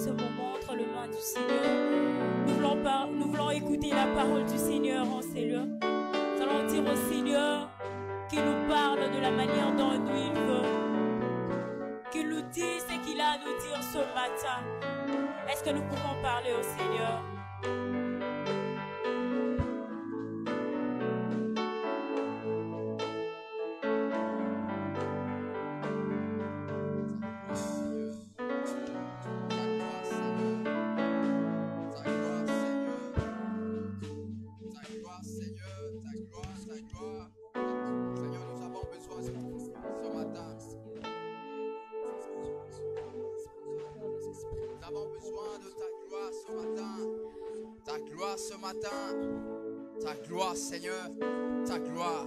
ce moment entre les mains du Seigneur. Nous voulons écouter la parole du Seigneur en ces lieux. Nous allons dire au Seigneur qu'il nous parle de la manière dont il veut. Qu'il nous dise ce qu'il a à nous dire ce matin. Est-ce que nous pouvons parler au Seigneur? Ce matin, ta gloire, Seigneur, ta gloire,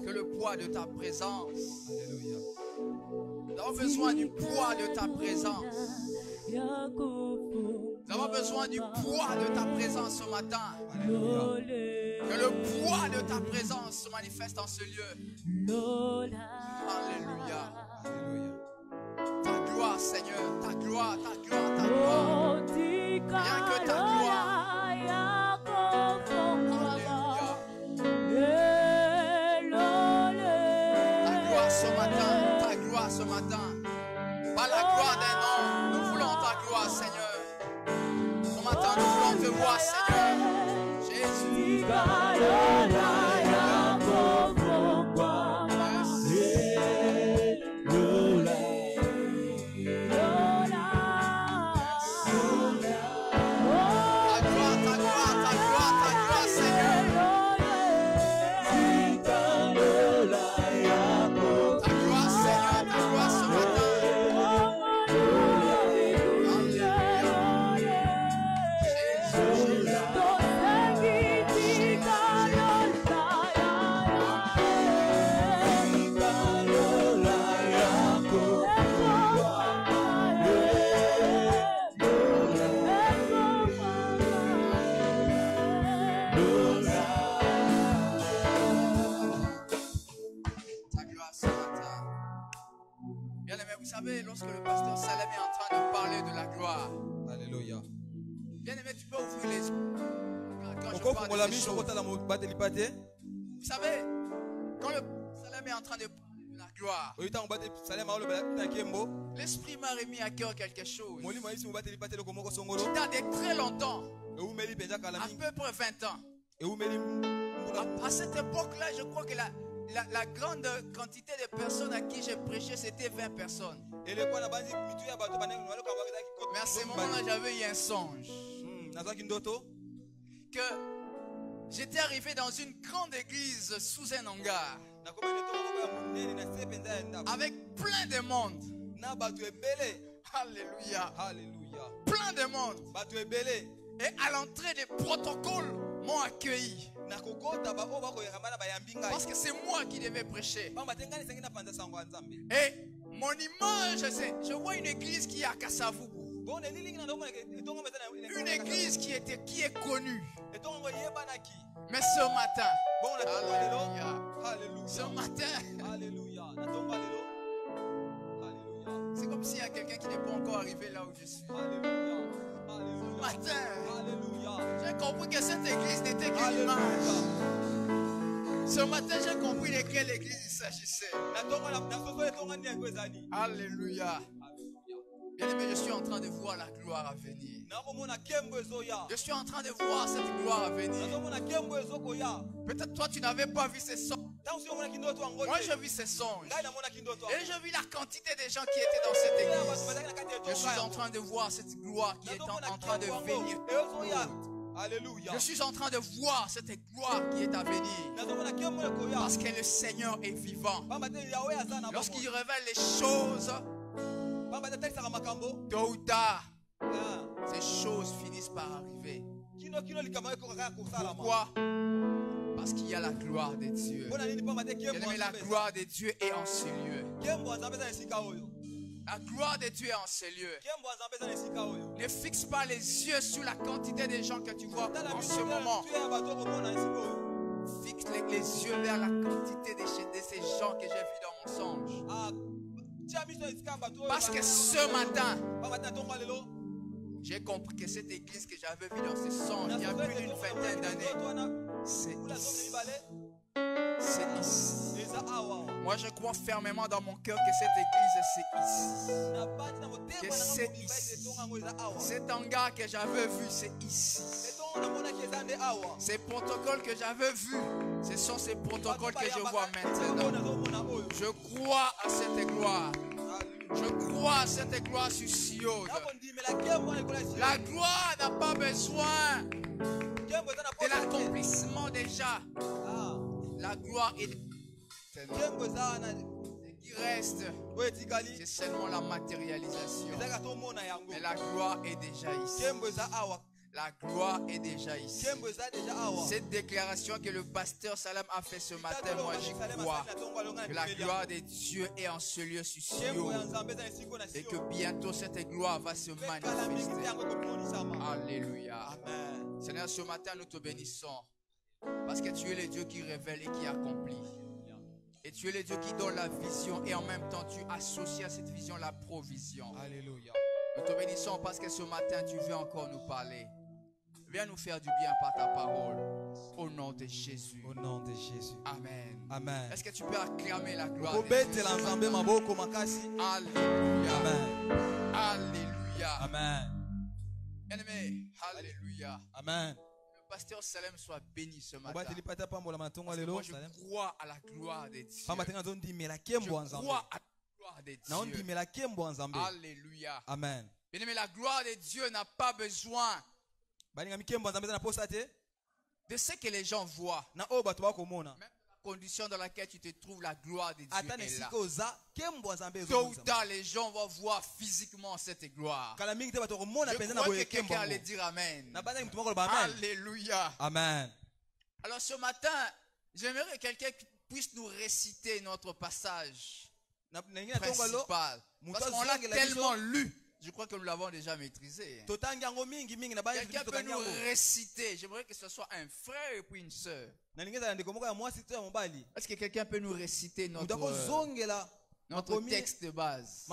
que le poids de ta présence. Alléluia. Nous avons besoin du poids de ta présence. Nous avons besoin du poids de ta présence ce matin. Alléluia. Que le poids de ta présence se manifeste en ce lieu. Alléluia. Alléluia. Ta gloire, Seigneur, ta gloire, ta gloire, ta gloire. Rien que ta gloire. Ce matin, pas la gloire d'un homme, nous voulons ta gloire, Seigneur. Ce matin, nous voulons te voir, Seigneur. Jésus. Lorsque le pasteur Salem est en train de parler de la gloire. Alléluia. Bien aimé, tu peux ouvrir les yeux. Quand je parle de ces choses. Vous savez, quand le Salem est en train de parler de la gloire, l'Esprit m'a remis à cœur quelque chose. Qui date de très longtemps. À peu près 20 ans. À cette époque-là, je crois que la grande quantité de personnes à qui j'ai prêché, c'était 20 personnes. Mais à ce moment-là, j'avais eu un songe. Que j'étais arrivé dans une grande église sous un hangar. Avec plein de monde. Alléluia. Alléluia. Plein de monde. Et à l'entrée des protocoles m'ont accueilli. Parce que c'est moi qui devais prêcher. Et mon image, je vois une église qui est à Kasavubu. Une église qui est connue. Mais ce matin, ce matin, c'est comme s'il y a quelqu'un qui n'est pas encore arrivé là où je suis. Ce matin, j'ai compris que cette église n'était qu'une image. Ce matin, j'ai compris de quelle église il s'agissait. Alléluia. Bien aimé, je suis en train de voir la gloire à venir. Je suis en train de voir cette gloire à venir. Peut-être toi, tu n'avais pas vu ces songes. Moi, j'ai vu ces songes. Et j'ai vu la quantité de gens qui étaient dans cette église. Je suis en train de voir cette gloire qui est en train de venir. Alléluia. Je suis en train de voir cette gloire qui est à venir. Parce que le Seigneur est vivant. Lorsqu'il révèle les choses, tôt ou tard, ces choses finissent par arriver. Pourquoi? Parce qu'il y a la gloire de Dieu. Mais la gloire de Dieu est en ce lieu. La gloire de Dieu est en ces lieux. Ne fixe pas les yeux sur la quantité de gens que tu vois en ce moment. Fixe les yeux vers la quantité de ces gens que j'ai vus dans mon songe. Parce que ce matin, J'ai compris que cette église que j'avais vue dans ce songe il y a plus d'une vingtaine d'années, c'est ici. C'est ici. Moi je crois fermement dans mon cœur que cette église c'est ici. Que c'est ici. Cet hangar que j'avais vu c'est ici. Ces protocoles que j'avais vus, ce sont ces protocoles que je vois maintenant. Je crois à cette gloire. Je crois à cette gloire sur Sion. La gloire n'a pas besoin de l'accomplissement déjà. La gloire est ce qui reste, c'est seulement la matérialisation. Mais la gloire est déjà ici. La gloire est déjà ici. Cette déclaration que le pasteur Salam a fait ce matin, moi j'y crois. Que la gloire de Dieu est en ce lieu sur Sion. Et que bientôt cette gloire va se manifester. Alléluia. Seigneur, ce matin nous te bénissons. Parce que tu es le Dieu qui révèle et qui accomplit. Et tu es le Dieu qui donne la vision. Et en même temps tu associes à cette vision la provision. Alléluia. Nous te bénissons parce que ce matin tu veux encore nous parler. Viens nous faire du bien par ta parole. Au nom de Jésus. Au nom de Jésus. Amen. Amen. Est-ce que tu peux acclamer la gloire de Dieu? Alléluia. Amen. Alléluia. Amen. Bien-aimé, alléluia. Amen. Le pasteur Salem soit béni ce matin. Moi, je crois à la gloire de Dieu. Je crois à la gloire de Dieu. Alléluia. Amen. Bien-aimé, la gloire de Dieu n'a pas besoin de ce que les gens voient. Même la condition dans laquelle tu te trouves, la gloire de Dieu est là. Tôt ou tard, les gens vont voir physiquement cette gloire. Je crois que quelqu'un allait dire Amen. Alléluia. Amen. Alors ce matin, j'aimerais que quelqu'un puisse nous réciter notre passage principal. Parce qu'on l'a tellement lu. Je crois que nous l'avons déjà maîtrisé. Quelqu'un peut nous réciter. J'aimerais que ce soit un frère et puis une soeur. Est-ce que quelqu'un peut nous réciter notre texte de base?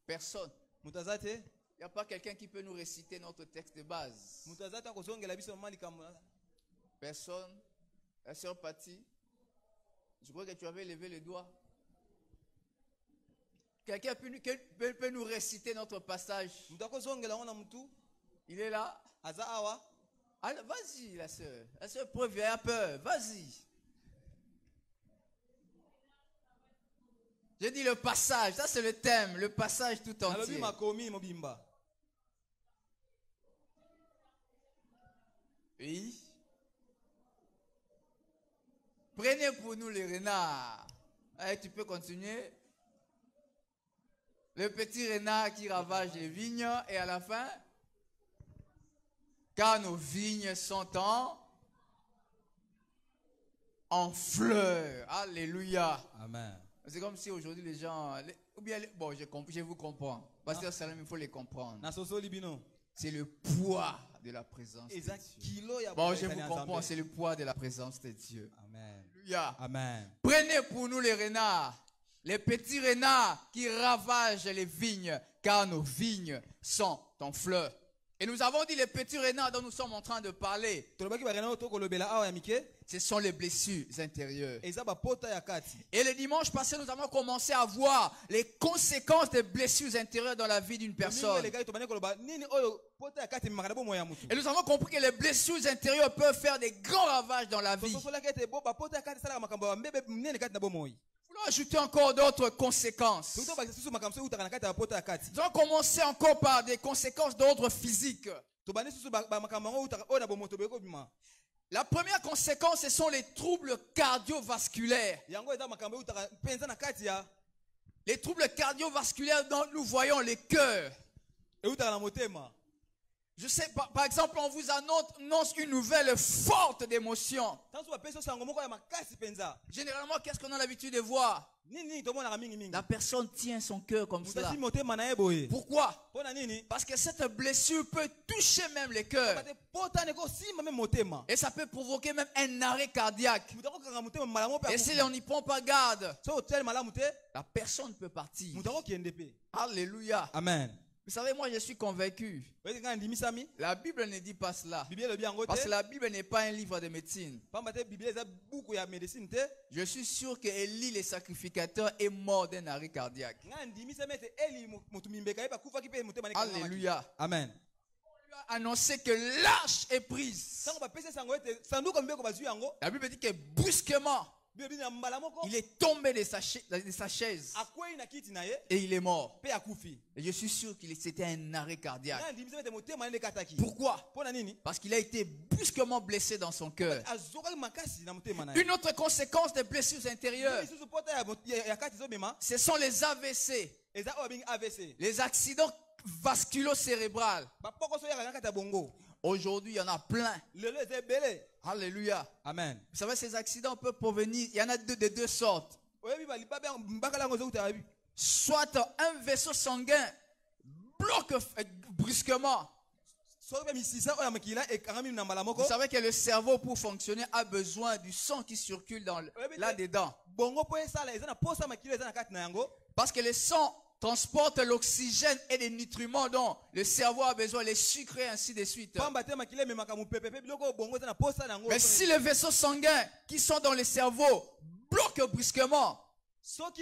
Personne. Il n'y a pas quelqu'un qui peut nous réciter notre texte de base. Personne. La sœur Patty, je crois que tu avais levé le doigt. Quelqu'un peut nous réciter notre passage? Il est là. Alors, vas-y, la sœur. La sœur preuve a peur. Vas-y. J'ai dit le passage. Ça, c'est le thème. Le passage tout entier. Oui. Prenez pour nous les renards. Allez, tu peux continuer. Le petit renard qui ravage les vignes et à la fin, car nos vignes sont en fleurs. Alléluia. Amen. C'est comme si aujourd'hui les gens, bon, je vous comprends. Pasteur Salam, il faut les comprendre. C'est le poids de la présence de Dieu. Bon, je vous comprends, c'est le poids de la présence de Dieu. Amen. Alléluia. Amen. Prenez pour nous les renards. Les petits renards qui ravagent les vignes, car nos vignes sont en fleurs. Et nous avons dit les petits renards dont nous sommes en train de parler. Ce sont les blessures intérieures. Et le dimanche passé, nous avons commencé à voir les conséquences des blessures intérieures dans la vie d'une personne. Et nous avons compris que les blessures intérieures peuvent faire des grands ravages dans la vie. Nous allons ajouter encore d'autres conséquences. Nous allons commencer encore par des conséquences d'ordre physique. La première conséquence, ce sont les troubles cardiovasculaires. Les troubles cardiovasculaires dont nous voyons les cœurs. Je sais, par exemple, on vous annonce une nouvelle forte d'émotion. Généralement, qu'est-ce qu'on a l'habitude de voir? La personne tient son cœur comme cela. Pourquoi? Parce que cette blessure peut toucher même le cœur. Et ça peut provoquer même un arrêt cardiaque. Et si on n'y prend pas garde, la personne peut partir. Alléluia. Amen. Vous savez, moi je suis convaincu. La Bible ne dit pas cela. Parce que la Bible n'est pas un livre de médecine. Je suis sûr que Élie le sacrificateur est mort d'un arrêt cardiaque. Alléluia. Amen. On lui a annoncé que l'arche est prise. La Bible dit que brusquement, il est tombé de sa chaise et il est mort. Et je suis sûr que c'était un arrêt cardiaque. Pourquoi? Parce qu'il a été brusquement blessé dans son cœur. Une autre conséquence des blessures intérieures, ce sont les AVC, les accidents vasculo-cérébraux. Aujourd'hui, il y en a plein. Alléluia. Amen. Vous savez, ces accidents peuvent provenir, il y en a de deux sortes. Soit un vaisseau sanguin bloque brusquement. Vous savez que le cerveau, pour fonctionner, a besoin du sang qui circule là-dedans. Parce que le sang transporte l'oxygène et les nutriments dont le cerveau a besoin, les sucres et ainsi de suite. Mais si les vaisseaux sanguins qui sont dans le cerveau bloquent brusquement, ça veut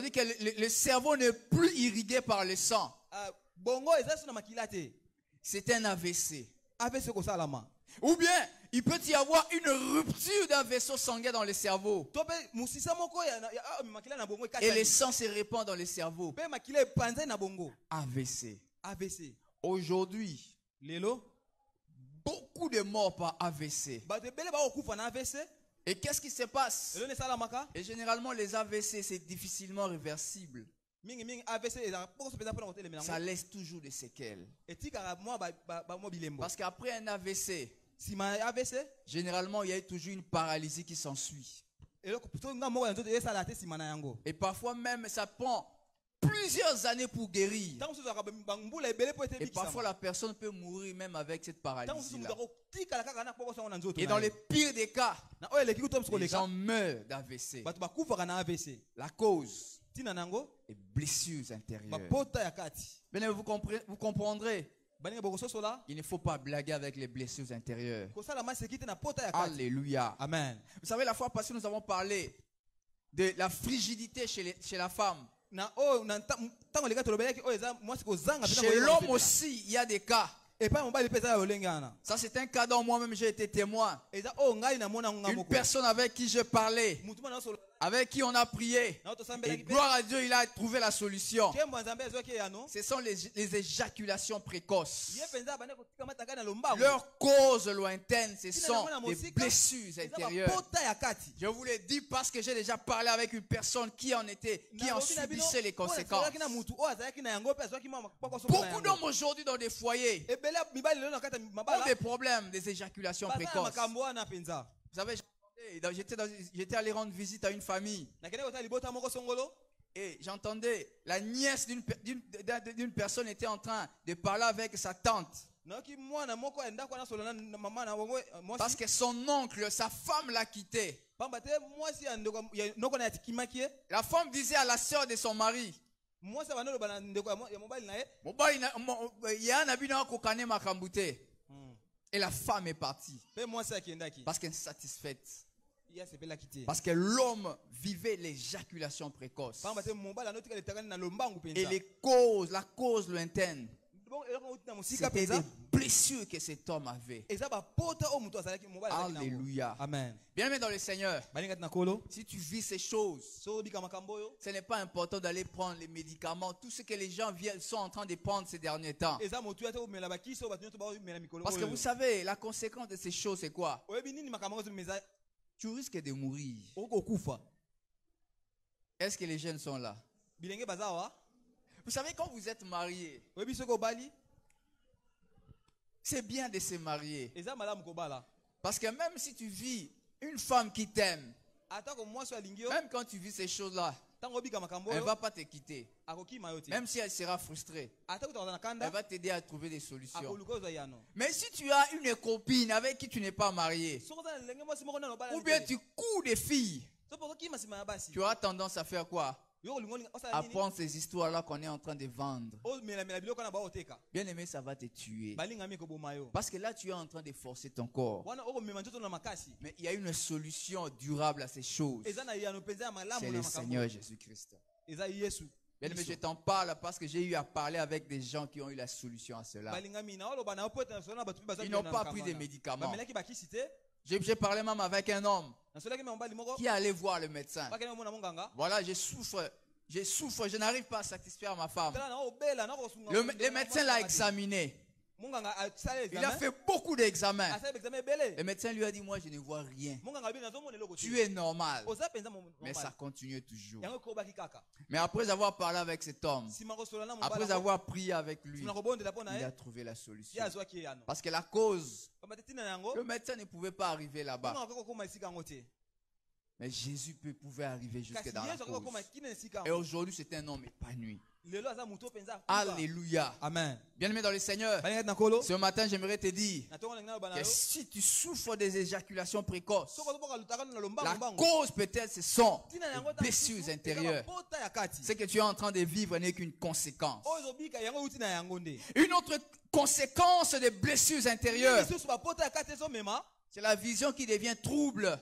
dire que le cerveau n'est plus irrigué par le sang. C'est un AVC. Ou bien, il peut y avoir une rupture d'un vaisseau sanguin dans le cerveau. Et le sang se répand dans le cerveau. AVC. Aujourd'hui, beaucoup de morts par AVC. Et qu'est-ce qui se passe? Et généralement, les AVC, c'est difficilement réversible. Ça laisse toujours des séquelles. Parce qu'après un AVC, généralement, il y a toujours une paralysie qui s'ensuit. Et parfois même, ça prend plusieurs années pour guérir. Et parfois, la personne peut mourir même avec cette paralysie-là. Et dans les pires des cas, les gens meurent d'AVC. La cause est blessures intérieures. Bien, vous comprendrez. Il ne faut pas blaguer avec les blessures intérieures. Alléluia. Amen. Vous savez, la fois passée, nous avons parlé de la frigidité chez la femme. Chez l'homme aussi, il y a des cas. Ça, c'est un cas dont moi-même j'ai été témoin. Une personne avec qui je parlais, avec qui on a prié, et gloire à Dieu, il a trouvé la solution. Ce sont les éjaculations précoces. Leur cause lointaine, ce sont des blessures intérieures. Je vous l'ai dit parce que j'ai déjà parlé avec une personne qui en subissait les conséquences. Beaucoup d'hommes aujourd'hui dans des foyers ont des problèmes des éjaculations précoces. Vous savez, j'étais allé rendre visite à une famille et j'entendais la nièce d'une personne était en train de parler avec sa tante. Parce que son oncle, sa femme l'a quitté. La femme disait à la sœur de son mari, et la femme est partie parce qu'elle est insatisfaite. Parce que l'homme vivait l'éjaculation précoce. Et la cause lointaine, c'était des blessures que cet homme avait. Alléluia. Amen. Bien-aimé dans le Seigneur, si tu vis ces choses, ce n'est pas important d'aller prendre les médicaments, tout ce que les gens sont en train de prendre ces derniers temps. Parce que vous savez, la conséquence de ces choses, c'est quoi? Tu risques de mourir. Est-ce que les jeunes sont là? Vous savez, quand vous êtes marié, c'est bien de se marier. Parce que même si tu vis une femme qui t'aime, même quand tu vis ces choses-là, elle ne va pas te quitter. Même si elle sera frustrée, elle va t'aider à trouver des solutions. Mais si tu as une copine avec qui tu n'es pas marié, ou bien tu cours des filles, tu auras tendance à faire quoi? À prendre ces histoires-là qu'on est en train de vendre. Bien aimé, ça va te tuer. Parce que là, tu es en train de forcer ton corps. Mais il y a une solution durable à ces choses. C'est le Seigneur Jésus-Christ. Bien aimé, je t'en parle parce que j'ai eu à parler avec des gens qui ont eu la solution à cela. Ils n'ont pas pris de médicaments. J'ai parlé même avec un homme qui allait voir le médecin. Voilà, je souffre, je n'arrive pas à satisfaire ma femme. Le médecin l'a examiné. Il a fait beaucoup d'examens. Le médecin lui a dit, moi je ne vois rien. Tu es normal. Mais ça continue toujours. Mais après avoir parlé avec cet homme, après avoir prié avec lui, il a trouvé la solution. Parce que la cause, le médecin ne pouvait pas arriver là-bas. Mais Jésus pouvait arriver jusque dans la cause. Et aujourd'hui, c'est un homme épanoui. Alléluia. Amen. Bien-aimé dans le Seigneur, ce matin, j'aimerais te dire que si tu souffres des éjaculations précoces, la cause peut-être ce sont les blessures intérieures. Ce que tu es en train de vivre n'est qu'une conséquence. Une autre conséquence des blessures intérieures, c'est la vision qui devient trouble.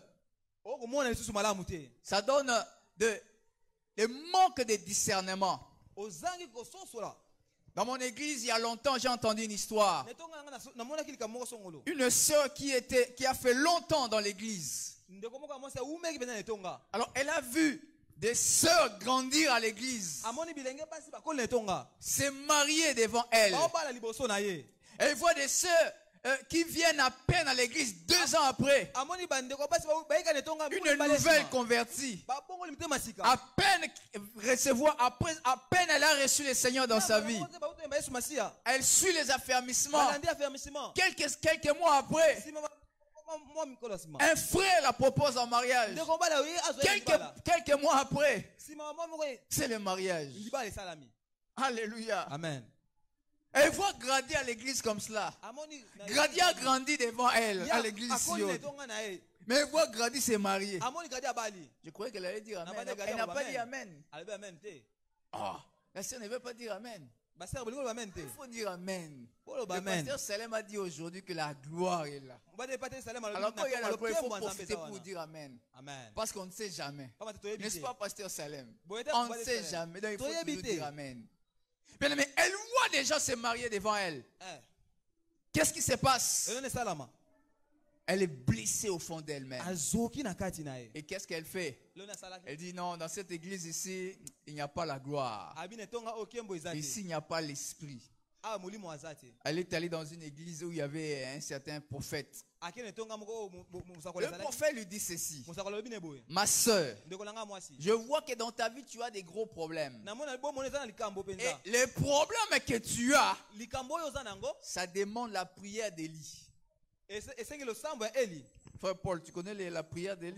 Ça donne le manque de discernement. Dans mon église, il y a longtemps, j'ai entendu une histoire. Une sœur qui a fait longtemps dans l'église. Alors, elle a vu des sœurs grandir à l'église, se marier devant elle. Elle voit des sœurs qui viennent à peine à l'église 2 ans après. Une nouvelle convertie. À peine recevoir, à peine elle a reçu le Seigneur dans sa vie. Elle suit les affermissements. Quelques mois après, un frère la propose en mariage. Quelques mois après, c'est le mariage. Alléluia. Amen. Elle voit grandir à l'église comme cela. Grady a grandi devant elle à l'église. Mais elle voit Grady se marier. Je croyais qu'elle allait dire amen. Elle n'a pas dit amen. Oh, la sœur ne veut pas dire amen. Il faut dire amen. Le pasteur Salem a dit aujourd'hui que la gloire est là. Alors quand il y a la gloire, il faut profiter pour dire amen. Parce qu'on ne sait jamais. N'est-ce pas, pasteur Salem? On ne sait jamais. Donc il faut toujours dire amen. Bien aimé, elle voit des gens se marier devant elle. Qu'est-ce qui se passe? Elle est blessée au fond d'elle-même. Et qu'est-ce qu'elle fait? Elle dit non, dans cette église ici, il n'y a pas la gloire. Ici, il n'y a pas l'esprit. Elle est allée dans une église où il y avait un certain prophète. Le prophète lui dit ceci: ma soeur, je vois que dans ta vie tu as des gros problèmes. Et les problèmes que tu as, ça demande la prière d'Élie. Frère Paul, tu connais la prière d'Élie?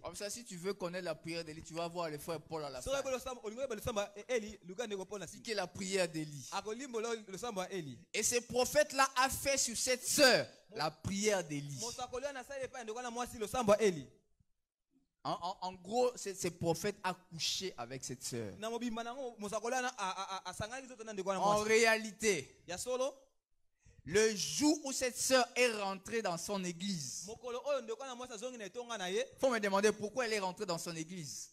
Comme ça, si tu veux connaître la prière d'Élie, tu vas voir le frère Paul à la fin. C'est que la prière d'Élie. Et ce prophète-là a fait sur cette sœur la prière d'Élie. En gros, ce prophète a couché avec cette sœur. En réalité, le jour où cette sœur est rentrée dans son église, il faut me demander pourquoi elle est rentrée dans son église.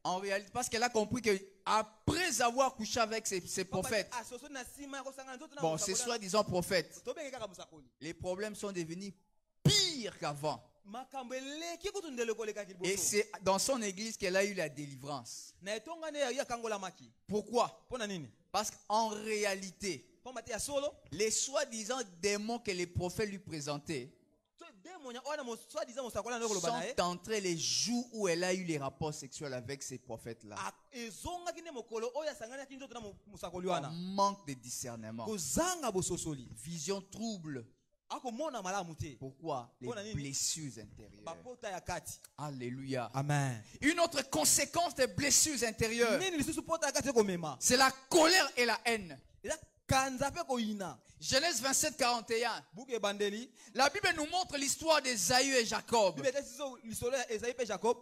En réalité, parce qu'elle a compris que après avoir couché avec ces prophètes, bon, ces soi-disant prophètes, les problèmes sont devenus pires qu'avant. Et c'est dans son église qu'elle a eu la délivrance. Pourquoi? Parce qu'en réalité, les soi-disant démons que les prophètes lui présentaient sont entrés les jours où elle a eu les rapports sexuels avec ces prophètes-là. Un manque de discernement. Vision trouble. Pourquoi? Les blessures intérieures. Alléluia. Amen. Une autre conséquence des blessures intérieures, c'est la colère et la haine. Genèse 27, 41. La Bible nous montre l'histoire d'Ésaü et Jacob.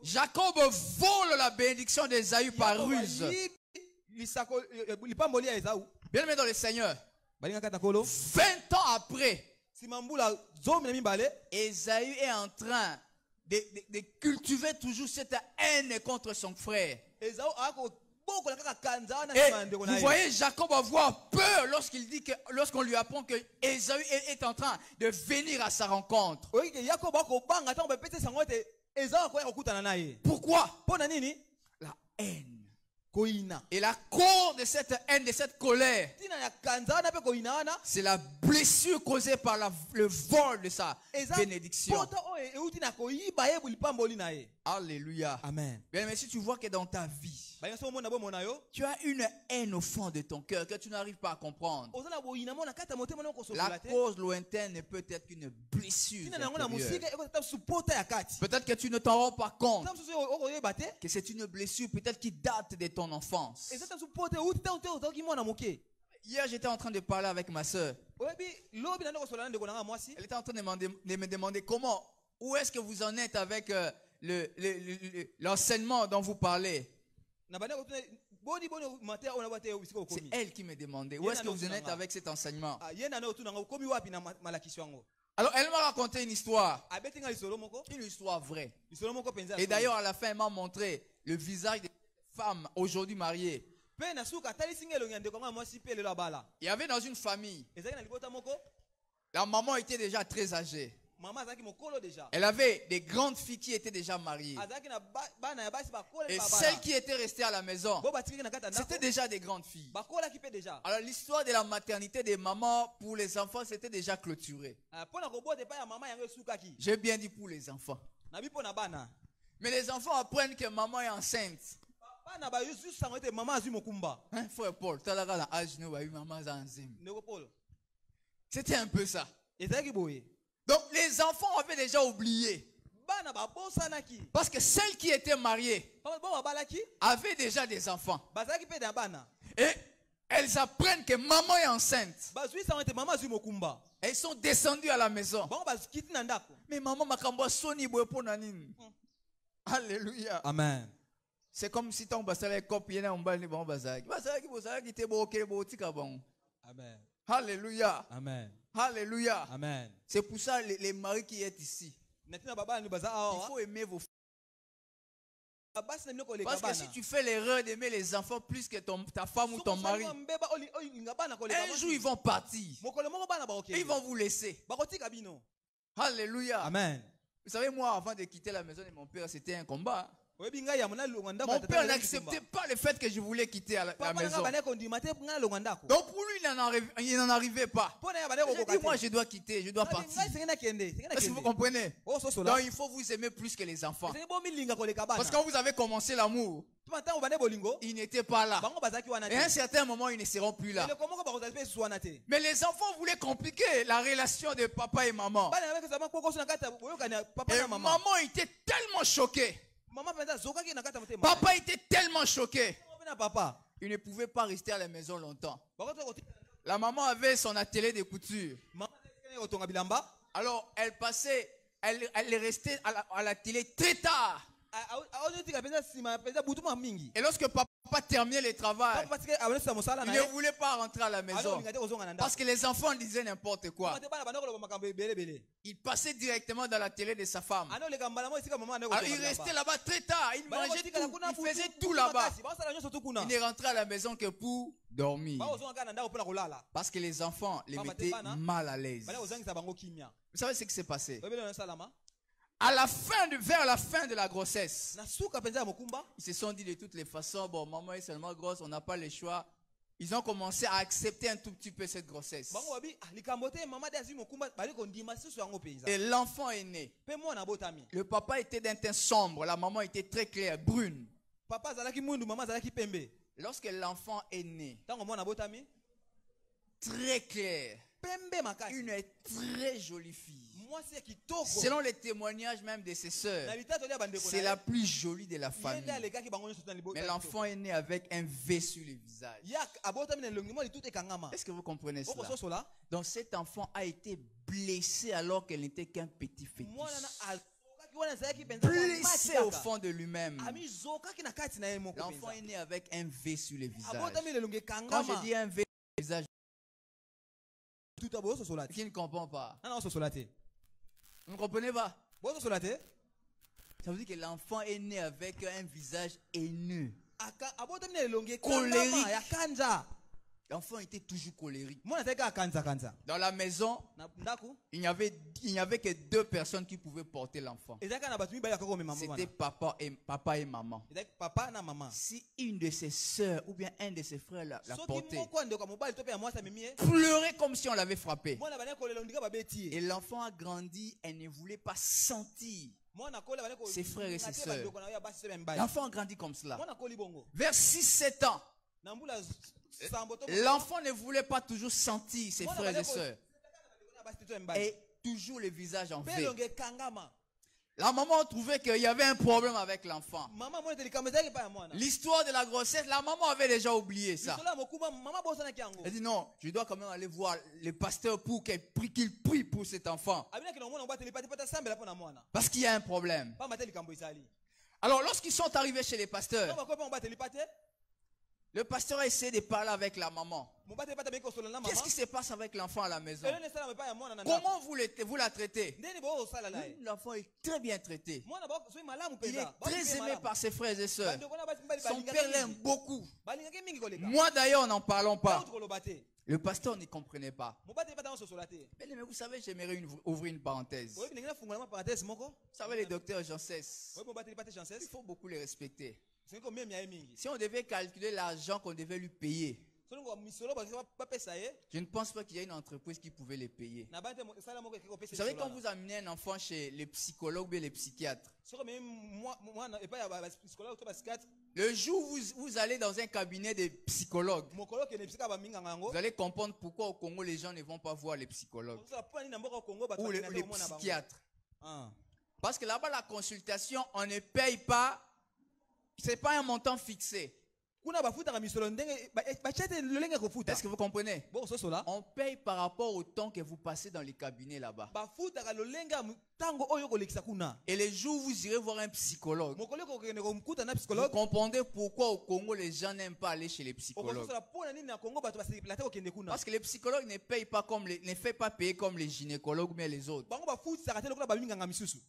Jacob vole la bénédiction d'Ésaü par ruse. Bien aimé dans le Seigneur, 20 ans après, Ésaü est en train de cultiver toujours cette haine contre son frère. Et vous voyez, Jacob va avoir peur lorsqu'on lui apprend que Ésaü est en train de venir à sa rencontre. Pourquoi? La haine. Et la cause de cette haine, de cette colère, c'est la blessure causée par le vol de sa bénédiction. Alléluia. Amen. Bien, mais si tu vois que dans ta vie, tu as une haine au fond de ton cœur que tu n'arrives pas à comprendre, la cause lointaine ne peut être qu'une blessure intérieure. Peut-être que tu ne t'en rends pas compte que c'est une blessure peut-être qui date de ton enfance. Hier, j'étais en train de parler avec ma soeur. Elle était en train de me demander où est-ce que vous en êtes avec l'enseignement dont vous parlez. C'est elle qui me demandait où est-ce que vous en êtes avec cet enseignement. Alors elle m'a raconté une histoire vraie. Et d'ailleurs à la fin elle m'a montré le visage des femmes aujourd'hui mariées. Il y avait dans une famille, la maman était déjà très âgée. Elle avait des grandes filles qui étaient déjà mariées. Et celles qui étaient restées à la maison, c'était déjà des grandes filles. Alors l'histoire de la maternité des mamans pour les enfants, c'était déjà clôturé. J'ai bien dit pour les enfants. Mais les enfants apprennent que maman est enceinte. Hein, frère Paul, c'était un peu ça. Donc les enfants avaient déjà oublié. Parce que celles qui étaient mariées avaient déjà des enfants. Et elles apprennent que maman est enceinte. Elles sont descendues à la maison. Mais maman m'a soni pour nanine. Alléluia. Amen. C'est comme si ton basala copie na mbali bon bazaki. Basala qui te boke botika bon. Amen. Alléluia. Amen. Alléluia. Amen. C'est pour ça les maris qui êtes ici, il faut aimer vos femmes. Parce que si tu fais l'erreur d'aimer les enfants plus que ta femme ou ton mari, un jour ils vont partir. Et ils vont vous laisser. Alléluia. Amen. Vous savez, moi, avant de quitter la maison de mon père, c'était un combat. Mon père n'acceptait pas le fait que je voulais quitter la maison. Donc pour lui, il n'en arrivait pas. Il dit, moi je dois quitter, je dois partir. Est-ce que vous comprenez? Donc il faut vous aimer plus que les enfants. Parce que quand vous avez commencé l'amour, ils n'étaient pas là. Et à un certain moment, ils ne seront plus là. Mais les enfants voulaient compliquer la relation de papa et maman. Et maman était tellement choquée. Papa était tellement choqué. Il ne pouvait pas rester à la maison longtemps. La maman avait son atelier de couture. Alors elle est restée à l'atelier très tard. Et lorsque papa terminait le travail, il ne voulait pas rentrer à la maison. Parce que les enfants disaient n'importe quoi. Il passait directement dans l'atelier de sa femme. Alors il restait là-bas très tard. Il mangeait tout. Il faisait tout là-bas. Il ne rentrait à la maison que pour dormir. Parce que les enfants les mettaient mal à l'aise. Vous savez ce qui s'est passé? Vers la fin de la grossesse, ils se sont dit de toutes les façons, bon, maman est seulement grosse, on n'a pas le choix. Ils ont commencé à accepter un tout petit peu cette grossesse. Et l'enfant est né. Le papa était d'un teint sombre, la maman était très claire, brune. Lorsque l'enfant est né, très clair, une très jolie fille. Selon les témoignages même de ses sœurs, c'est la plus jolie de la famille. Mais l'enfant est né avec un V sur le visage. Est-ce que vous comprenez cela? Donc cet enfant a été blessé alors qu'elle n'était qu'un petit fœtus. Blessé au fond de lui-même. L'enfant est né avec un V sur le visage. Quand je dis un V sur le visage, qui ne comprend pas? Vous ne comprenez pas? Ça veut dire que l'enfant est né avec un visage haineux, colérique. L'enfant était toujours colérique. Dans la maison, il n'y avait que 2 personnes qui pouvaient porter l'enfant. C'était papa et maman. Si une de ses soeurs ou bien un de ses frères l'a porté, pleurait comme si on l'avait frappé. Et l'enfant a grandi et ne voulait pas sentir ses frères et ses soeurs. L'enfant a grandi comme cela. Vers 6-7 ans, l'enfant ne voulait pas toujours sentir ses frères et sœurs. Et toujours le visage en V. La maman trouvait qu'il y avait un problème avec l'enfant. L'histoire de la grossesse, la maman avait déjà oublié ça. Elle dit non, je dois quand même aller voir le pasteur pour qu'il prie pour cet enfant. Parce qu'il y a un problème. Alors lorsqu'ils sont arrivés chez les pasteurs, le pasteur a essayé de parler avec la maman. Qu'est-ce qui se passe avec l'enfant à la maison? Comment vous la traitez? L'enfant est très bien traité. Il est très aimé par ses frères et sœurs. Son père l'aime beaucoup. Moi d'ailleurs, n'en parlons pas. Le pasteur ne comprenait pas. Mais vous savez, j'aimerais ouvrir une parenthèse. Vous savez, les docteurs Janssens, il faut beaucoup les respecter. Si on devait calculer l'argent qu'on devait lui payer, je ne pense pas qu'il y ait une entreprise qui pouvait les payer. Vous savez, quand vous amenez un enfant chez les psychologues et les psychiatres, le jour où vous allez dans un cabinet de psychologues, vous allez comprendre pourquoi au Congo les gens ne vont pas voir les psychologues ou les psychiatres. Parce que là-bas, la consultation, on ne paye pas. Ce n'est pas un montant fixé. Est-ce que vous comprenez? On paye par rapport au temps que vous passez dans les cabinets là-bas. Et les jours où vous irez voir un psychologue, vous comprendrez pourquoi au Congo les gens n'aiment pas aller chez les psychologues. Parce que les psychologues ne payent pas ne fait pas payer comme les gynécologues mais les autres.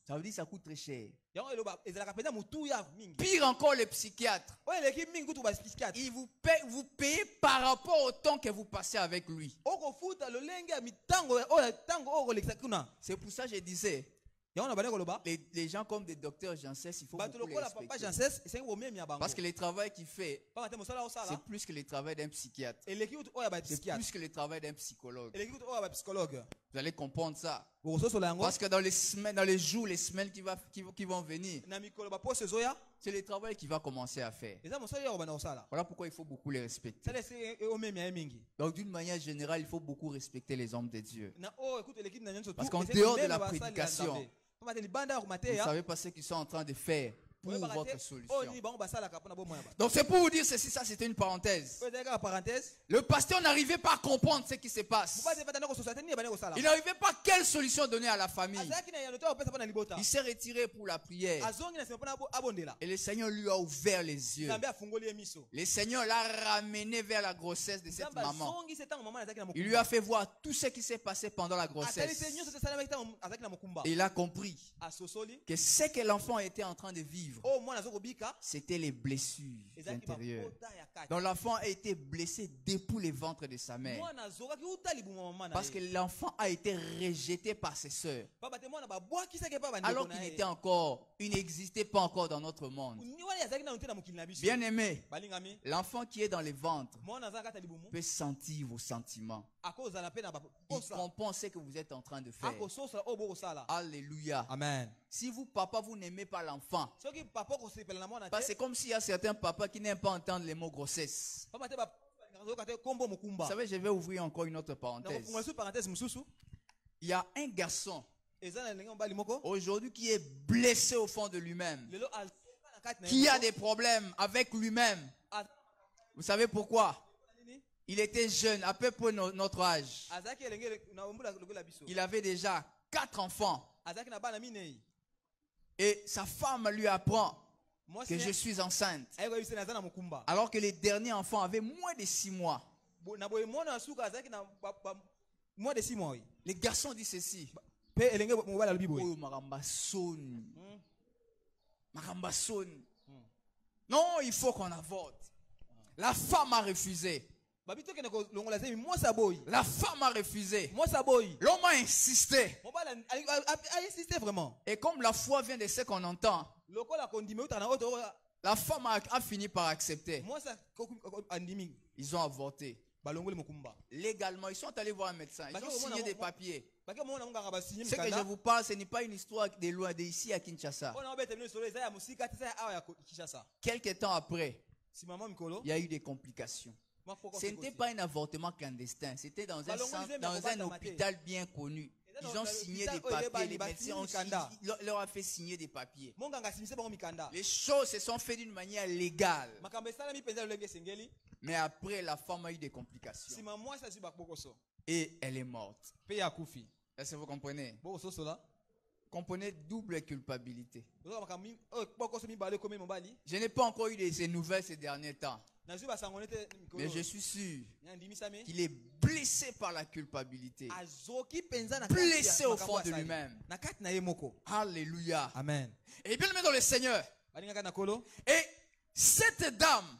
Ça veut dire que ça coûte très cher. Pire encore, les psychiatres. Vous payez par rapport au temps que vous passez avec lui. C'est pour ça que je disais, les gens comme des docteurs Janssens, il faut beaucoup les respecter. Parce que le travail qu'il fait, c'est plus que le travail d'un psychiatre. C'est plus que le travail d'un psychologue. Vous allez comprendre ça. Parce que dans les jours, les semaines qui vont venir, c'est le travail qu'il va commencer à faire. Voilà pourquoi il faut beaucoup les respecter. Donc d'une manière générale, il faut beaucoup respecter les hommes de Dieu. Parce qu'en dehors de la prédication, vous ne savez pas ce qu'ils sont en train de faire pour votre solution. Donc c'est pour vous dire ceci, ça c'était une parenthèse. Le pasteur n'arrivait pas à comprendre ce qui se passe. Il n'arrivait pas à quelle solution donner à la famille. Il s'est retiré pour la prière. Et le Seigneur lui a ouvert les yeux. Le Seigneur l'a ramené vers la grossesse de cette maman. Il lui a fait voir tout ce qui s'est passé pendant la grossesse. Et il a compris que ce que l'enfant était en train de vivre, vivre, c'était les blessures intérieures. Donc l'enfant a été blessé depuis le ventre de sa mère. Parce que l'enfant a été rejeté par ses sœurs. Alors il n'existait pas encore dans notre monde. Bien aimé, l'enfant qui est dans le ventre peut sentir vos sentiments. Il comprend ce que vous êtes en train de faire. Alléluia. Amen. Si vous, papa, vous n'aimez pas l'enfant, parce que c'est comme s'il y a certains papas qui n'aiment pas entendre les mots grossesse. Vous savez, je vais ouvrir encore une autre parenthèse. Il y a un garçon aujourd'hui qui est blessé au fond de lui-même, qui a des problèmes avec lui-même. Vous savez pourquoi? Il était jeune, à peu près notre âge. Il avait déjà 4 enfants. Et sa femme lui apprend que je suis enceinte. Alors que les derniers enfants avaient moins de 6 mois. Les garçons disent ceci. Non, il faut qu'on avorte. La femme a refusé. La femme a refusé. L'homme a insisté. Et comme la foi vient de ce qu'on entend, la femme a fini par accepter. Ils ont avorté. Légalement, ils sont allés voir un médecin. Ils ont signé des papiers. Ce que je vous parle, ce n'est pas une histoire de loin, d'ici à Kinshasa. Quelques temps après, il y a eu des complications. Ce n'était pas un avortement clandestin, c'était dans un hôpital bien connu. Ils ont signé des papiers, les médecins leur ont fait signer des papiers. Les choses se sont faites d'une manière légale. Mais après, la femme a eu des complications. Et elle est morte. Est-ce que vous comprenez? Comprenez double culpabilité. Je n'ai pas encore eu de ces nouvelles ces derniers temps. Mais je suis sûr qu'il est blessé par la culpabilité. Blessé au fond de lui-même. Alléluia. Amen. Et bien aimé dans le Seigneur. Et cette dame,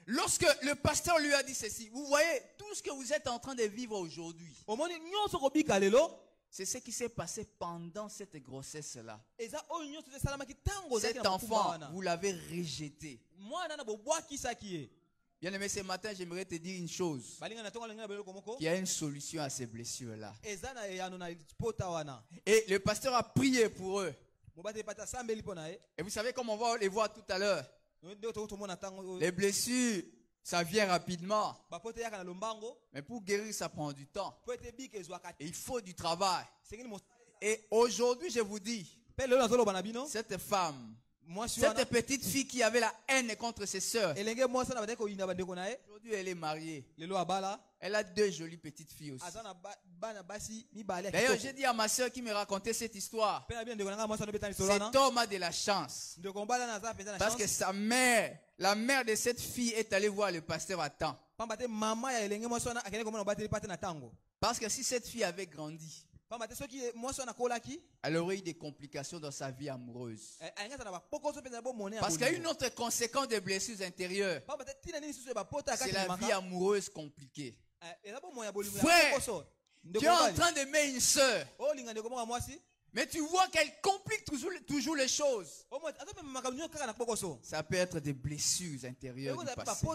lorsque le pasteur lui a dit ceci, vous voyez tout ce que vous êtes en train de vivre aujourd'hui. C'est ce qui s'est passé pendant cette grossesse-là. Cet enfant, vous l'avez rejeté. Bien aimé, ce matin, j'aimerais te dire une chose. Il y a une solution à ces blessures-là. Et le pasteur a prié pour eux. Et vous savez comme on va les voir tout à l'heure. Les blessures, ça vient rapidement. Mais pour guérir, ça prend du temps. Et il faut du travail. Et aujourd'hui, je vous dis, cette femme, cette petite fille qui avait la haine contre ses sœurs, aujourd'hui elle est mariée. Elle a 2 jolies petites filles aussi. D'ailleurs, j'ai dit à ma soeur qui me racontait cette histoire, cet homme a de la chance. Parce que sa mère, la mère de cette fille est allée voir le pasteur à temps. Parce que si cette fille avait grandi, elle aurait eu des complications dans sa vie amoureuse. Parce qu'il y a une autre conséquence des blessures intérieures. C'est la vie amoureuse compliquée. Frère, tu es en train d'aimer une soeur, mais tu vois qu'elle complique toujours les choses. Ça peut être des blessures intérieures du passé.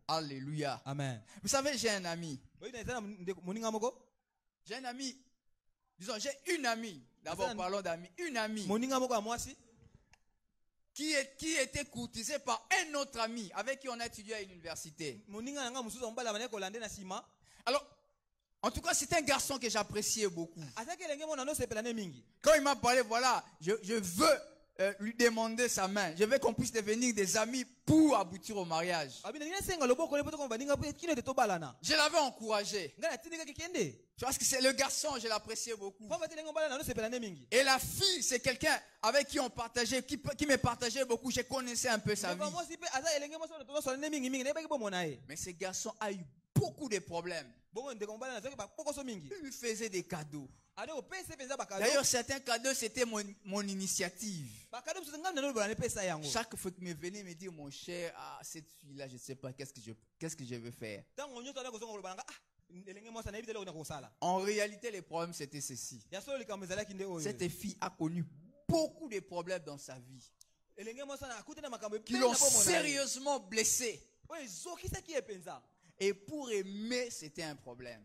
Alléluia. Amen. Vous savez, j'ai un ami. J'ai un ami. Disons, j'ai une amie. D'abord, parlons d'amis. Une amie qui était courtisée par un autre ami avec qui on a étudié à l'université. Alors, en tout cas, c'est un garçon que j'appréciais beaucoup. Quand il m'a parlé, voilà, je veux lui demander sa main. Je veux qu'on puisse devenir des amis pour aboutir au mariage. Je l'avais encouragé. Parce que c'est le garçon, je l'appréciais beaucoup. Et la fille, c'est quelqu'un avec qui on partageait, qui me partageait beaucoup. Je connaissais un peu sa vie. Mais ce garçon a eu beaucoup de problèmes. Il lui faisait des cadeaux. D'ailleurs, certains cadeaux, c'était mon initiative. Chaque fois qu'il me venait me dire, mon cher, cette fille-là, je ne sais pas qu'est-ce que je veux faire. En réalité, les problèmes, c'était ceci. Cette fille a connu beaucoup de problèmes dans sa vie qui l'ont sérieusement blessée. Et pour aimer, c'était un problème.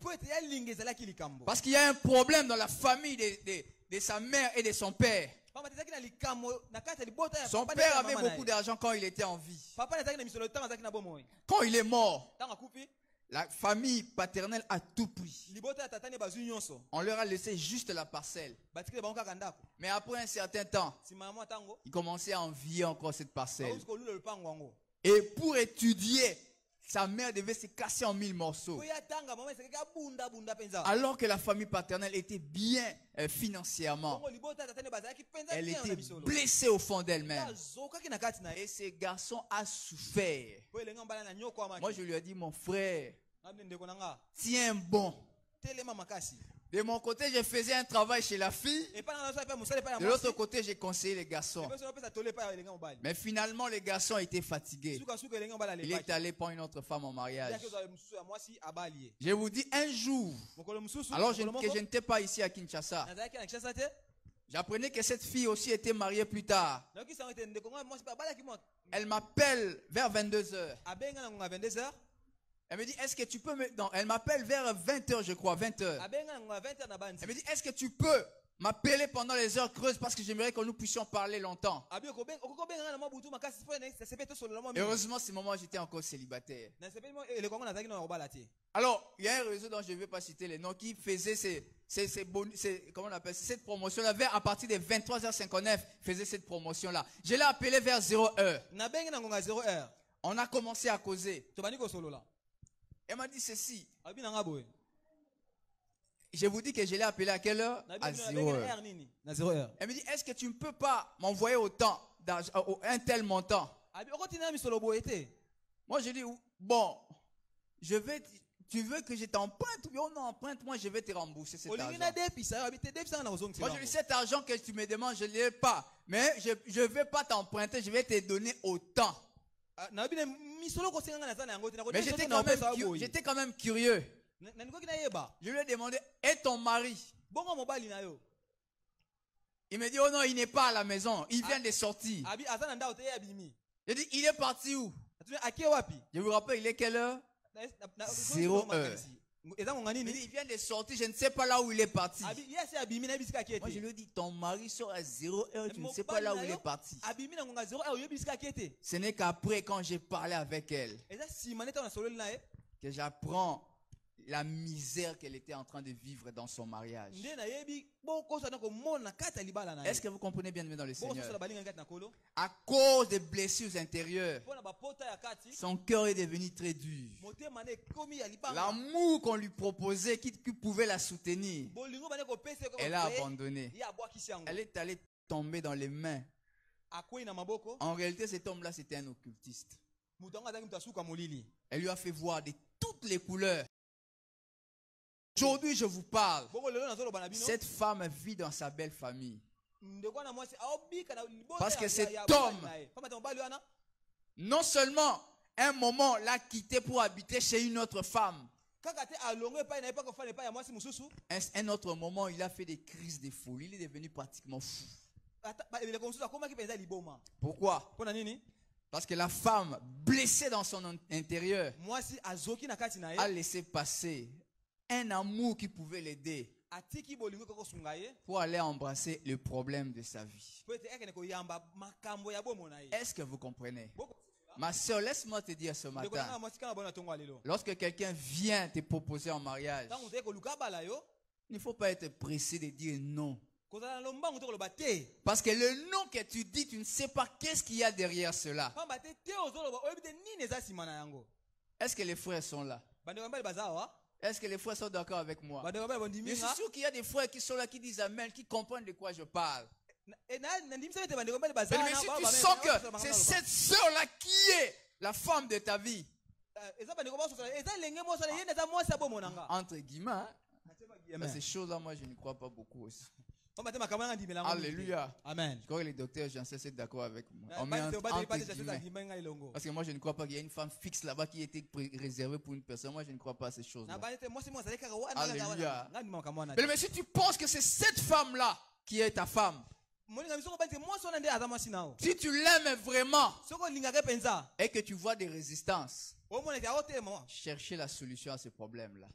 Parce qu'il y a un problème dans la famille de sa mère et de son père. Son père avait beaucoup d'argent quand il était en vie. Quand il est mort, la famille paternelle a tout pris. On leur a laissé juste la parcelle. Mais après un certain temps, ils commençaient à envier encore cette parcelle. Et pour étudier, sa mère devait se casser en 1000 morceaux. Alors que la famille paternelle était bien financièrement. Elle était blessée au fond d'elle-même. Et ce garçon a souffert. Moi, je lui ai dit, mon frère, tiens bon. De mon côté, je faisais un travail chez la fille. De l'autre côté, j'ai conseillé les garçons. Mais finalement, les garçons étaient fatigués. Il est allé prendre une autre femme en mariage. Je vous dis, un jour, alors que je n'étais pas ici à Kinshasa, j'apprenais que cette fille aussi était mariée plus tard. Elle m'appelle vers 22h. Elle me dit, est-ce que tu peux me... Non, elle m'appelle vers 20h, je crois, 20h. Elle me dit, est-ce que tu peux m'appeler pendant les heures creuses parce que j'aimerais que nous puissions parler longtemps. Heureusement, ce moment, j'étais encore célibataire. Alors, il y a un réseau dont je ne vais pas citer les noms qui faisait comment on appelle cette promotion-là, à partir de 23h59, faisait cette promotion-là. Je l'ai appelé vers 0h. On a commencé à causer. Elle m'a dit ceci. Je vous dis que je l'ai appelé à quelle heure? À 0h. Elle me dit, est-ce que tu ne peux pas m'envoyer autant d'argent, un tel montant? Moi, je dis, bon, tu veux que je t'emprunte? Oui, on emprunte, moi je vais te rembourser cet argent. Moi, je dis, cet argent que tu me demandes, je ne l'ai pas. Mais je ne vais pas t'emprunter, je vais te donner autant. Mais j'étais quand même curieux. Je lui ai demandé, et ton mari? Il me dit, oh non, il n'est pas à la maison, il vient de sortir. Je dis, il est parti où? Je vous rappelle, il est quelle heure? 0h. Il dit, il vient de sortir, je ne sais pas là où il est parti. Moi, je lui ai dit, ton mari sort à 0h, tu ne sais pas là où il est parti. Ce n'est qu'après, quand j'ai parlé avec elle, que j'apprends la misère qu'elle était en train de vivre dans son mariage. Est-ce que vous comprenez bien dans le Seigneur? À cause des blessures intérieures, son cœur est devenu très dur. L'amour qu'on lui proposait, qui pouvait la soutenir, elle a abandonné. Elle est allée tomber dans les mains. En réalité, cet homme-là, c'était un occultiste. Elle lui a fait voir de toutes les couleurs. Aujourd'hui, je vous parle. Cette femme vit dans sa belle famille. Parce que cet homme, non seulement un moment l'a quitté pour habiter chez une autre femme, un autre moment, il a fait des crises de folie. Il est devenu pratiquement fou. Pourquoi? Parce que la femme, blessée dans son intérieur, a laissé passer un amour qui pouvait l'aider pour aller embrasser le problème de sa vie. Est-ce que vous comprenez? Ma soeur, laisse-moi te dire ce matin, lorsque quelqu'un vient te proposer en mariage, il ne faut pas être pressé de dire non. Parce que le nom que tu dis, tu ne sais pas qu'est-ce qu'il y a derrière cela. Est-ce que les frères sont là? Est-ce que les frères sont d'accord avec moi? Je suis sûr qu'il y a des frères qui sont là, qui disent amen, qui comprennent de quoi je parle. Mais si tu sens que c'est cette sœur-là qui est la femme de ta vie, entre guillemets, Dans ces choses-là, moi, je ne crois pas beaucoup aussi. Alléluia. Alléluia. Amen. Je crois que les docteurs, j'en sais, c'est d'accord avec moi. On met entre guillemets. Parce que moi, je ne crois pas qu'il y ait une femme fixe là-bas qui était réservée pour une personne. Moi, je ne crois pas à ces choses-là. Alléluia. Mais si tu penses que c'est cette femme-là qui est ta femme, si tu l'aimes vraiment et que tu vois des résistances, chercher la solution à ce problème-là.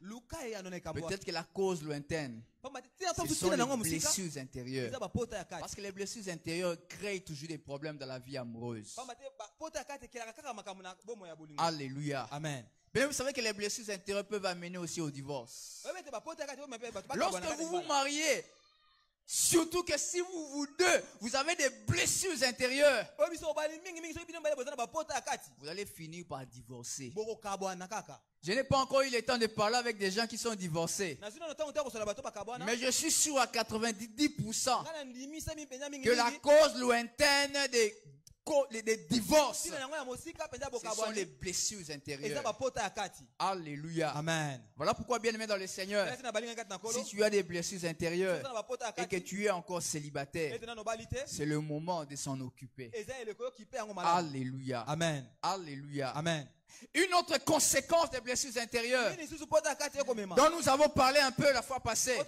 Peut-être que la cause lointaine, ce sont les blessures intérieures. Parce que les blessures intérieures créent toujours des problèmes dans la vie amoureuse. Alléluia. Amen. Mais vous savez que les blessures intérieures peuvent amener aussi au divorce. Lorsque vous vous mariez, surtout que si vous deux, vous avez des blessures intérieures, vous allez finir par divorcer. Je n'ai pas encore eu le temps de parler avec des gens qui sont divorcés. Mais je suis sûr à 90% que la cause lointaine des divorces, ce sont les blessures intérieures. Alléluia. Amen. Voilà pourquoi, bien aimé dans le Seigneur, si tu as des blessures intérieures et que tu es encore célibataire, c'est le moment de s'en occuper. Alléluia. Amen. Alléluia. Amen. Une autre conséquence des blessures intérieures dont nous avons parlé un peu la fois passée,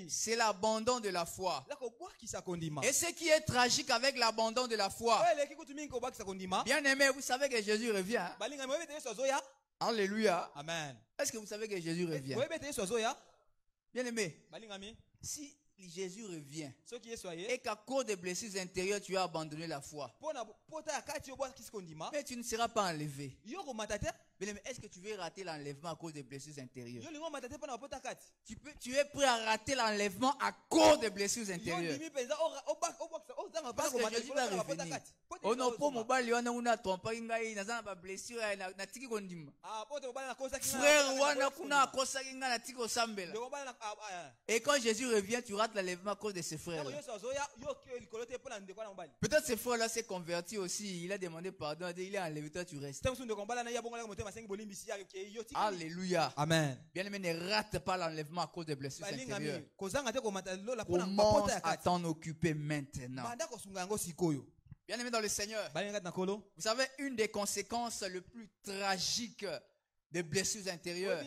c'est l'abandon de la foi. Et ce qui est tragique avec l'abandon de la foi, bien aimé, vous savez que Jésus revient. Hein? Alléluia. Amen. Est-ce que vous savez que Jésus revient? Bien aimé, si Jésus revient et qu'à cause des blessures intérieures tu as abandonné la foi, mais tu ne seras pas enlevé. Mais est-ce que tu veux rater l'enlèvement à cause des blessures intérieures? Tu es prêt à rater l'enlèvement à cause des blessures intérieures? Parce que Jésus va revenir. Et quand Jésus revient, tu rates l'enlèvement à cause de ses frères. Peut-être ses frères là s'est converti aussi. Il a demandé pardon. Il est enlevé, toi tu restes. Alléluia. Amen. Bien aimé, ne rate pas l'enlèvement à cause des blessures intérieures. Commence à t'en occuper maintenant. Bien aimé dans le Seigneur, vous savez, une des conséquences les plus tragiques des blessures intérieures,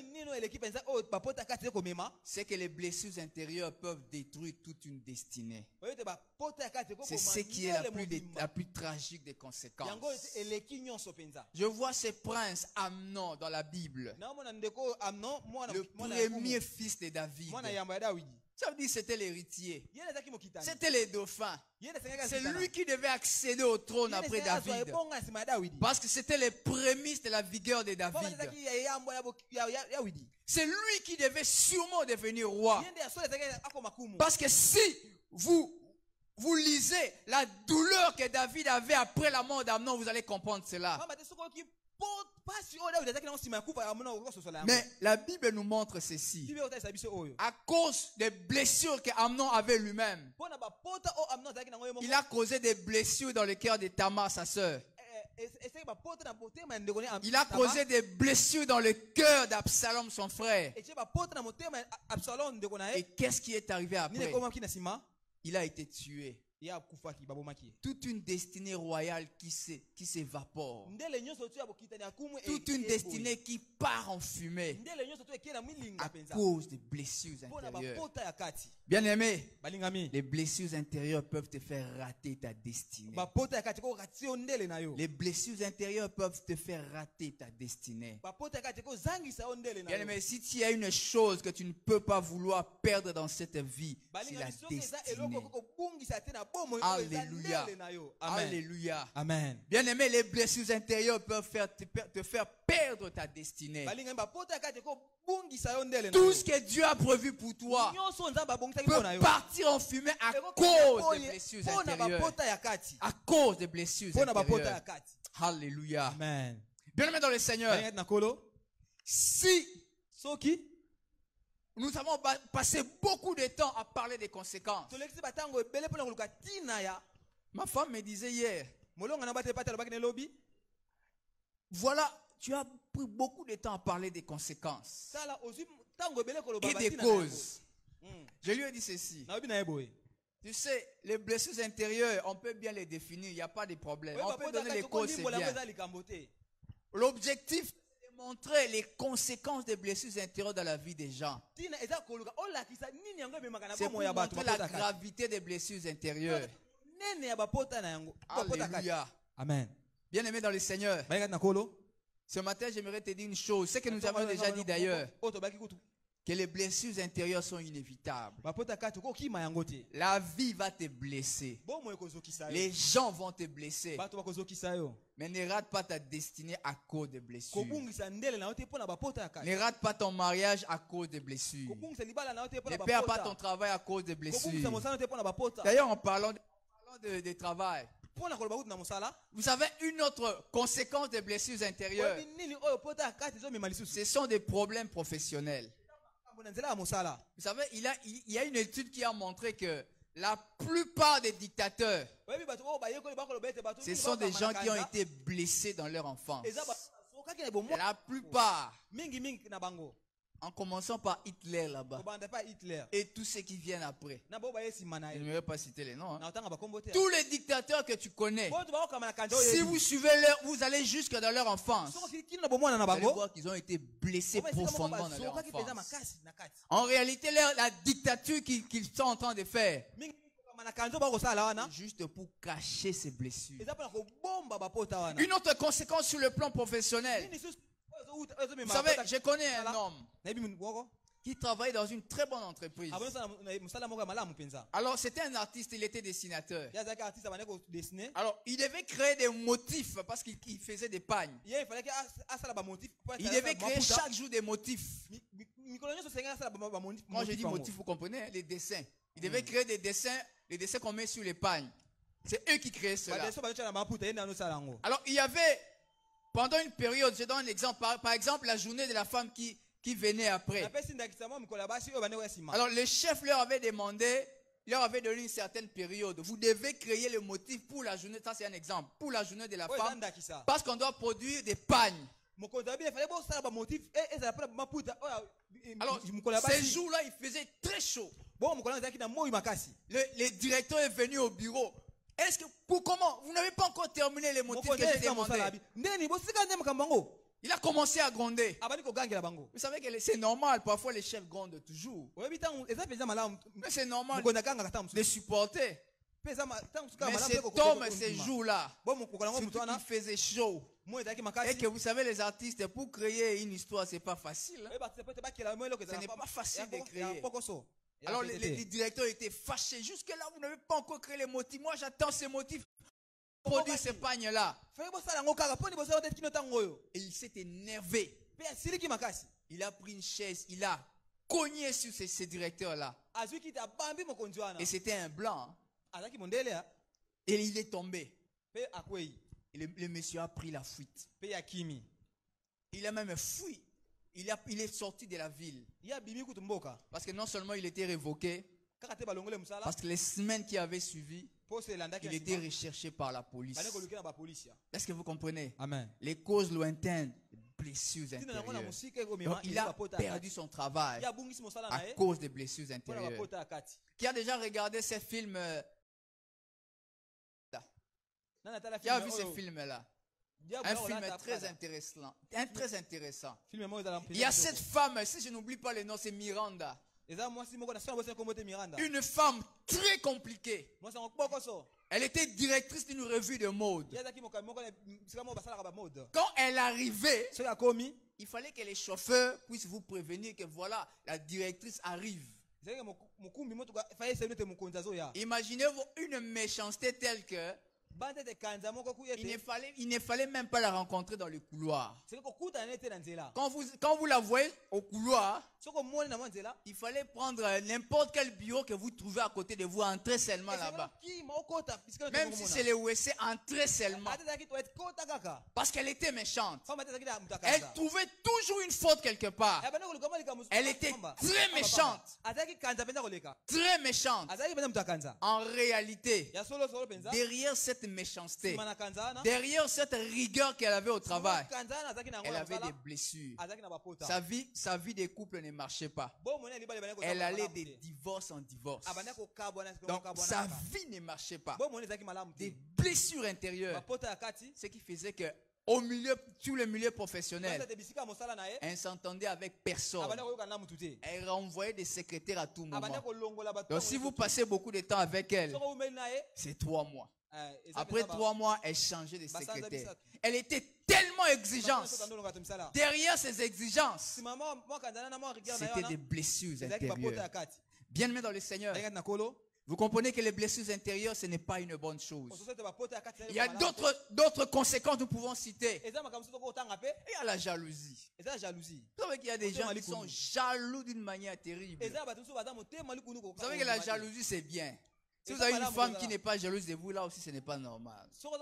c'est que les blessures intérieures peuvent détruire toute une destinée. C'est ce qui est la plus tragique des conséquences. Je vois ce prince Amnon dans la Bible, le premier fils de David. Ça veut dire que c'était l'héritier. C'était les dauphins. C'est lui qui devait accéder au trône après David. Parce que c'était les prémices de la vigueur de David. C'est lui qui devait sûrement devenir roi. Parce que si vous lisez la douleur que David avait après la mort d'Amnon, vous allez comprendre cela. Mais la Bible nous montre ceci. À cause des blessures qu'Amnon avait lui-même, il a causé des blessures dans le cœur de Tamar, sa sœur. Il a causé des blessures dans le cœur d'Absalom, son frère. Et qu'est-ce qui est arrivé après? Il a été tué. Toute une destinée royale qui s'évapore. Toute une destinée qui part en fumée à cause des blessures intérieures. Bien aimé, les blessures intérieures peuvent te faire rater ta destinée. Les blessures intérieures peuvent te faire rater ta destinée. Bien aimé, si tu as une chose que tu ne peux pas vouloir perdre dans cette vie, c'est la destinée. Alléluia. Alléluia. Amen. Bien aimé, les blessures intérieures peuvent te faire perdre ta destinée. Tout ce que Dieu a prévu pour toi peut partir en fumée à cause des blessures intérieures. À cause des blessures intérieures. Alléluia. Amen. Bien aimé dans le Seigneur, si nous avons passé beaucoup de temps à parler des conséquences. Ma femme me disait hier, voilà, tu as pris beaucoup de temps à parler des conséquences et des causes. Je lui ai dit ceci. Tu sais, les blessures intérieures, on peut bien les définir, il n'y a pas de problème. On peut donner les causes, c'est bien. L'objectif, c'est de montrer les conséquences des blessures intérieures dans la vie des gens. C'est pour montrer la gravité des blessures intérieures. Alléluia. Amen. Bien-aimé dans le Seigneur, ce matin, j'aimerais te dire une chose. C'est que nous avons déjà dit d'ailleurs, que les blessures intérieures sont inévitables. La vie va te blesser. Les gens vont te blesser. Mais ne rate pas ta destinée à cause des blessures. Ne rate pas ton mariage à cause des blessures. Ne perds pas ton travail à cause des blessures. D'ailleurs, en parlant de travail, vous avez une autre conséquence des blessures intérieures. Ce sont des problèmes professionnels. Vous savez, il y a une étude qui a montré que la plupart des dictateurs, ce sont des gens qui ont été blessés dans leur enfance. La plupart. En commençant par Hitler là-bas. Et tous ceux qui viennent après. Je ne vais pas citer les noms. Hein. Tous les dictateurs que tu connais, si vous suivez leur, vous allez jusque dans leur enfance. Vous allez voir qu'ils ont été blessés profondément dans leur enfance. En réalité, la dictature qu'ils sont en train de faire, juste pour cacher ces blessures. Une autre conséquence sur le plan professionnel. Vous savez, je connais un homme qui travaille dans une très bonne entreprise. Alors, c'était un artiste, il était dessinateur. Alors, il devait créer des motifs parce qu'il faisait des pagnes. Il devait créer chaque jour des motifs. Moi, je dis motifs, vous comprenez, hein, les dessins. Il devait créer des dessins, les dessins qu'on met sur les pagnes. C'est eux qui créaient cela. Alors, il y avait... Pendant une période, je donne un exemple. Par exemple, la journée de la femme qui venait après. Alors, le chef leur avait demandé, leur avait donné une certaine période. Vous devez créer le motif pour la journée. Ça, c'est un exemple. Pour la journée de la femme. Parce qu'on doit produire des pagnes. Alors, ces jours-là, il faisait très chaud. Le directeur est venu au bureau. Est-ce que, comment? Vous n'avez pas encore terminé les motifs que j'ai demandé. Il a commencé à gronder. Vous savez que c'est normal, parfois les chefs grondent toujours. Mais c'est normal de supporter. Mais cet homme, ces jours-là, surtout qu'il faisait chaud. Et que vous savez, les artistes, pour créer une histoire, c'est pas facile. Ce n'est pas facile de créer. Alors les directeurs étaient fâchés. Jusque-là, vous n'avez pas encore créé les motifs. Moi, j'attends ces motifs pour produire ces pagnes-là. Et il s'est énervé. Il a pris une chaise, il a cogné sur ces directeurs-là. Et c'était un blanc. Et il est tombé. Et le monsieur a pris la fuite. Il a même fui. Il est sorti de la ville. Parce que non seulement il était révoqué, parce que les semaines qui avaient suivi, il était recherché par la police. Est-ce que vous comprenez? Amen. Les causes lointaines, blessures intérieures. Donc, il a perdu son travail à cause des blessures intérieures. Qui a déjà regardé ces films? Qui a vu ce film-là? Un film très intéressant. Très intéressant. Il y a cette femme, si je n'oublie pas le nom, c'est Miranda. Une femme très compliquée. Elle était directrice d'une revue de mode. Quand elle arrivait, il fallait que les chauffeurs puissent vous prévenir que voilà, la directrice arrive. Imaginez-vous une méchanceté telle que il ne fallait même pas la rencontrer dans le couloir. Quand vous la voyez au couloir, il fallait prendre n'importe quel bureau que vous trouvez à côté de vous, entrer seulement là-bas. Même si c'est le WC, entrer seulement. Parce qu'elle était méchante. Elle trouvait toujours une faute quelque part. Elle était très méchante. Très méchante. En réalité, derrière cette cette méchanceté, derrière cette rigueur qu'elle avait au travail, elle avait des blessures. Sa vie de couple ne marchait pas. Elle allait de divorce en divorce. Donc sa vie ne marchait pas. Des blessures intérieures. Ce qui faisait que sur le milieu professionnel, elle s'entendait avec personne. Elle renvoyait des secrétaires à tout moment. Donc si vous passez beaucoup de temps avec elle, c'est 3 mois. Après 3 mois, elle changeait de secrétaire. Elle était tellement exigeante. Derrière ces exigences, c'était des blessures intérieures. Bien-aimés dans le Seigneur, vous comprenez que les blessures intérieures, ce n'est pas une bonne chose. Il y a d'autres conséquences que nous pouvons citer. Il y a la jalousie. Vous savez qu'il y a des gens qui sont jaloux d'une manière terrible. Vous savez que la jalousie, c'est bien. Si vous avez une femme qui n'est pas jalouse de vous, là aussi, ce n'est pas normal. Il faut que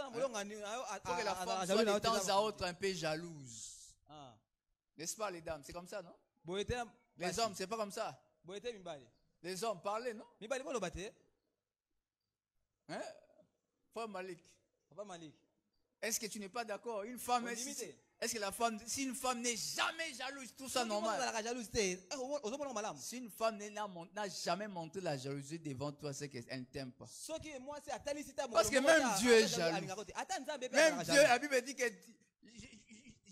la femme soit de temps à autre un peu jalouse. N'est-ce pas, les dames? C'est comme ça, non? Les hommes, c'est pas comme ça. Les hommes, parlez, non? Hein? Frère Malik. Est-ce que tu n'es pas d'accord? Une femme, est-ce que la femme, si une femme n'est jamais jalouse, tout ça normal? Si une femme n'a jamais montré la jalousie devant toi, c'est qu'elle ne t'aime pas. Parce que même Dieu est jaloux. Même Dieu, la Bible dit que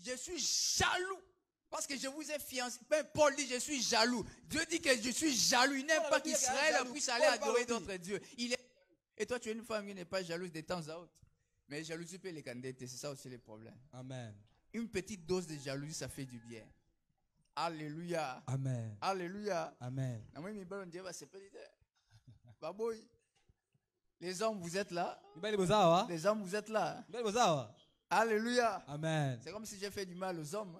je suis jaloux. Parce que je vous ai fiancé. Même Paul dit je suis jaloux. Dieu dit que je suis jaloux. Il n'aime pas qu'Israël puisse aller adorer d'autres dieux. Et toi, tu es une femme qui n'est pas jalouse de temps à autre. Mais jalousie peut les candidater. C'est ça aussi le problème. Amen. Une petite dose de jalousie, ça fait du bien. Alléluia. Amen. Alléluia. Amen. Les hommes, vous êtes là. Les hommes, vous êtes là. Alléluia. Amen. C'est comme si j'ai fait du mal aux hommes.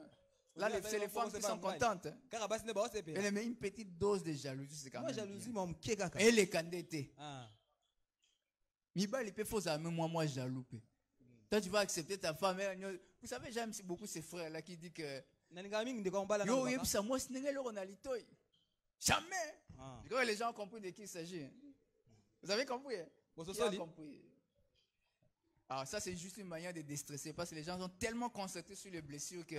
Là, c'est les femmes qui sont contentes. Mais une petite dose de jalousie, c'est quand même bien. Et les candidatés. Il peut faire moi jaloux. Toi, tu vas accepter ta femme. Vous savez, j'aime beaucoup ces frères-là qui disent que jamais. Quand les gens ont compris de qui il s'agit. Vous avez compris? Ils ont compris. Alors ça, c'est juste une manière de déstresser. Parce que les gens sont tellement concentrés sur les blessures que...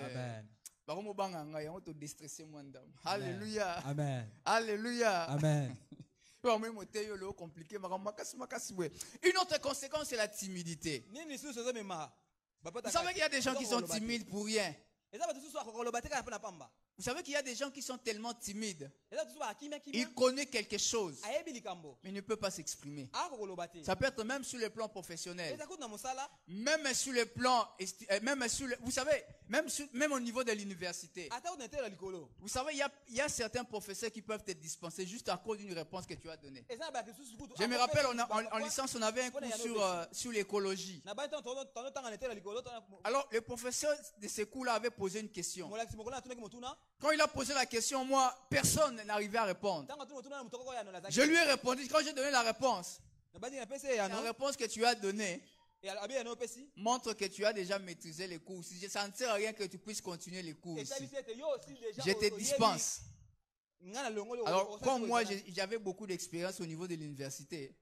Alléluia. Amen. Alléluia. Amen. Une autre conséquence, c'est la timidité. Vous savez qu'il y a des gens qui sont timides pour rien. Vous savez qu'il y a des gens qui sont tellement timides. Ils connaissent quelque chose, mais ils ne peuvent pas s'exprimer. Ça peut être même sur le plan professionnel. Même sur le plan, vous savez, même au niveau de l'université. Vous savez, il y a certains professeurs qui peuvent te dispenser juste à cause d'une réponse que tu as donnée. Je me rappelle, en licence, on avait un cours sur l'écologie. Alors, le professeur de ce cours-là avait posé une question. Quand il a posé la question, moi, personne n'arrivait à répondre. Je lui ai répondu. Quand j'ai donné la réponse que tu as donnée montre que tu as déjà maîtrisé les cours. Ça ne sert à rien que tu puisses continuer les cours ici. Je te dispense. Alors, comme moi, j'avais beaucoup d'expérience au niveau de l'université.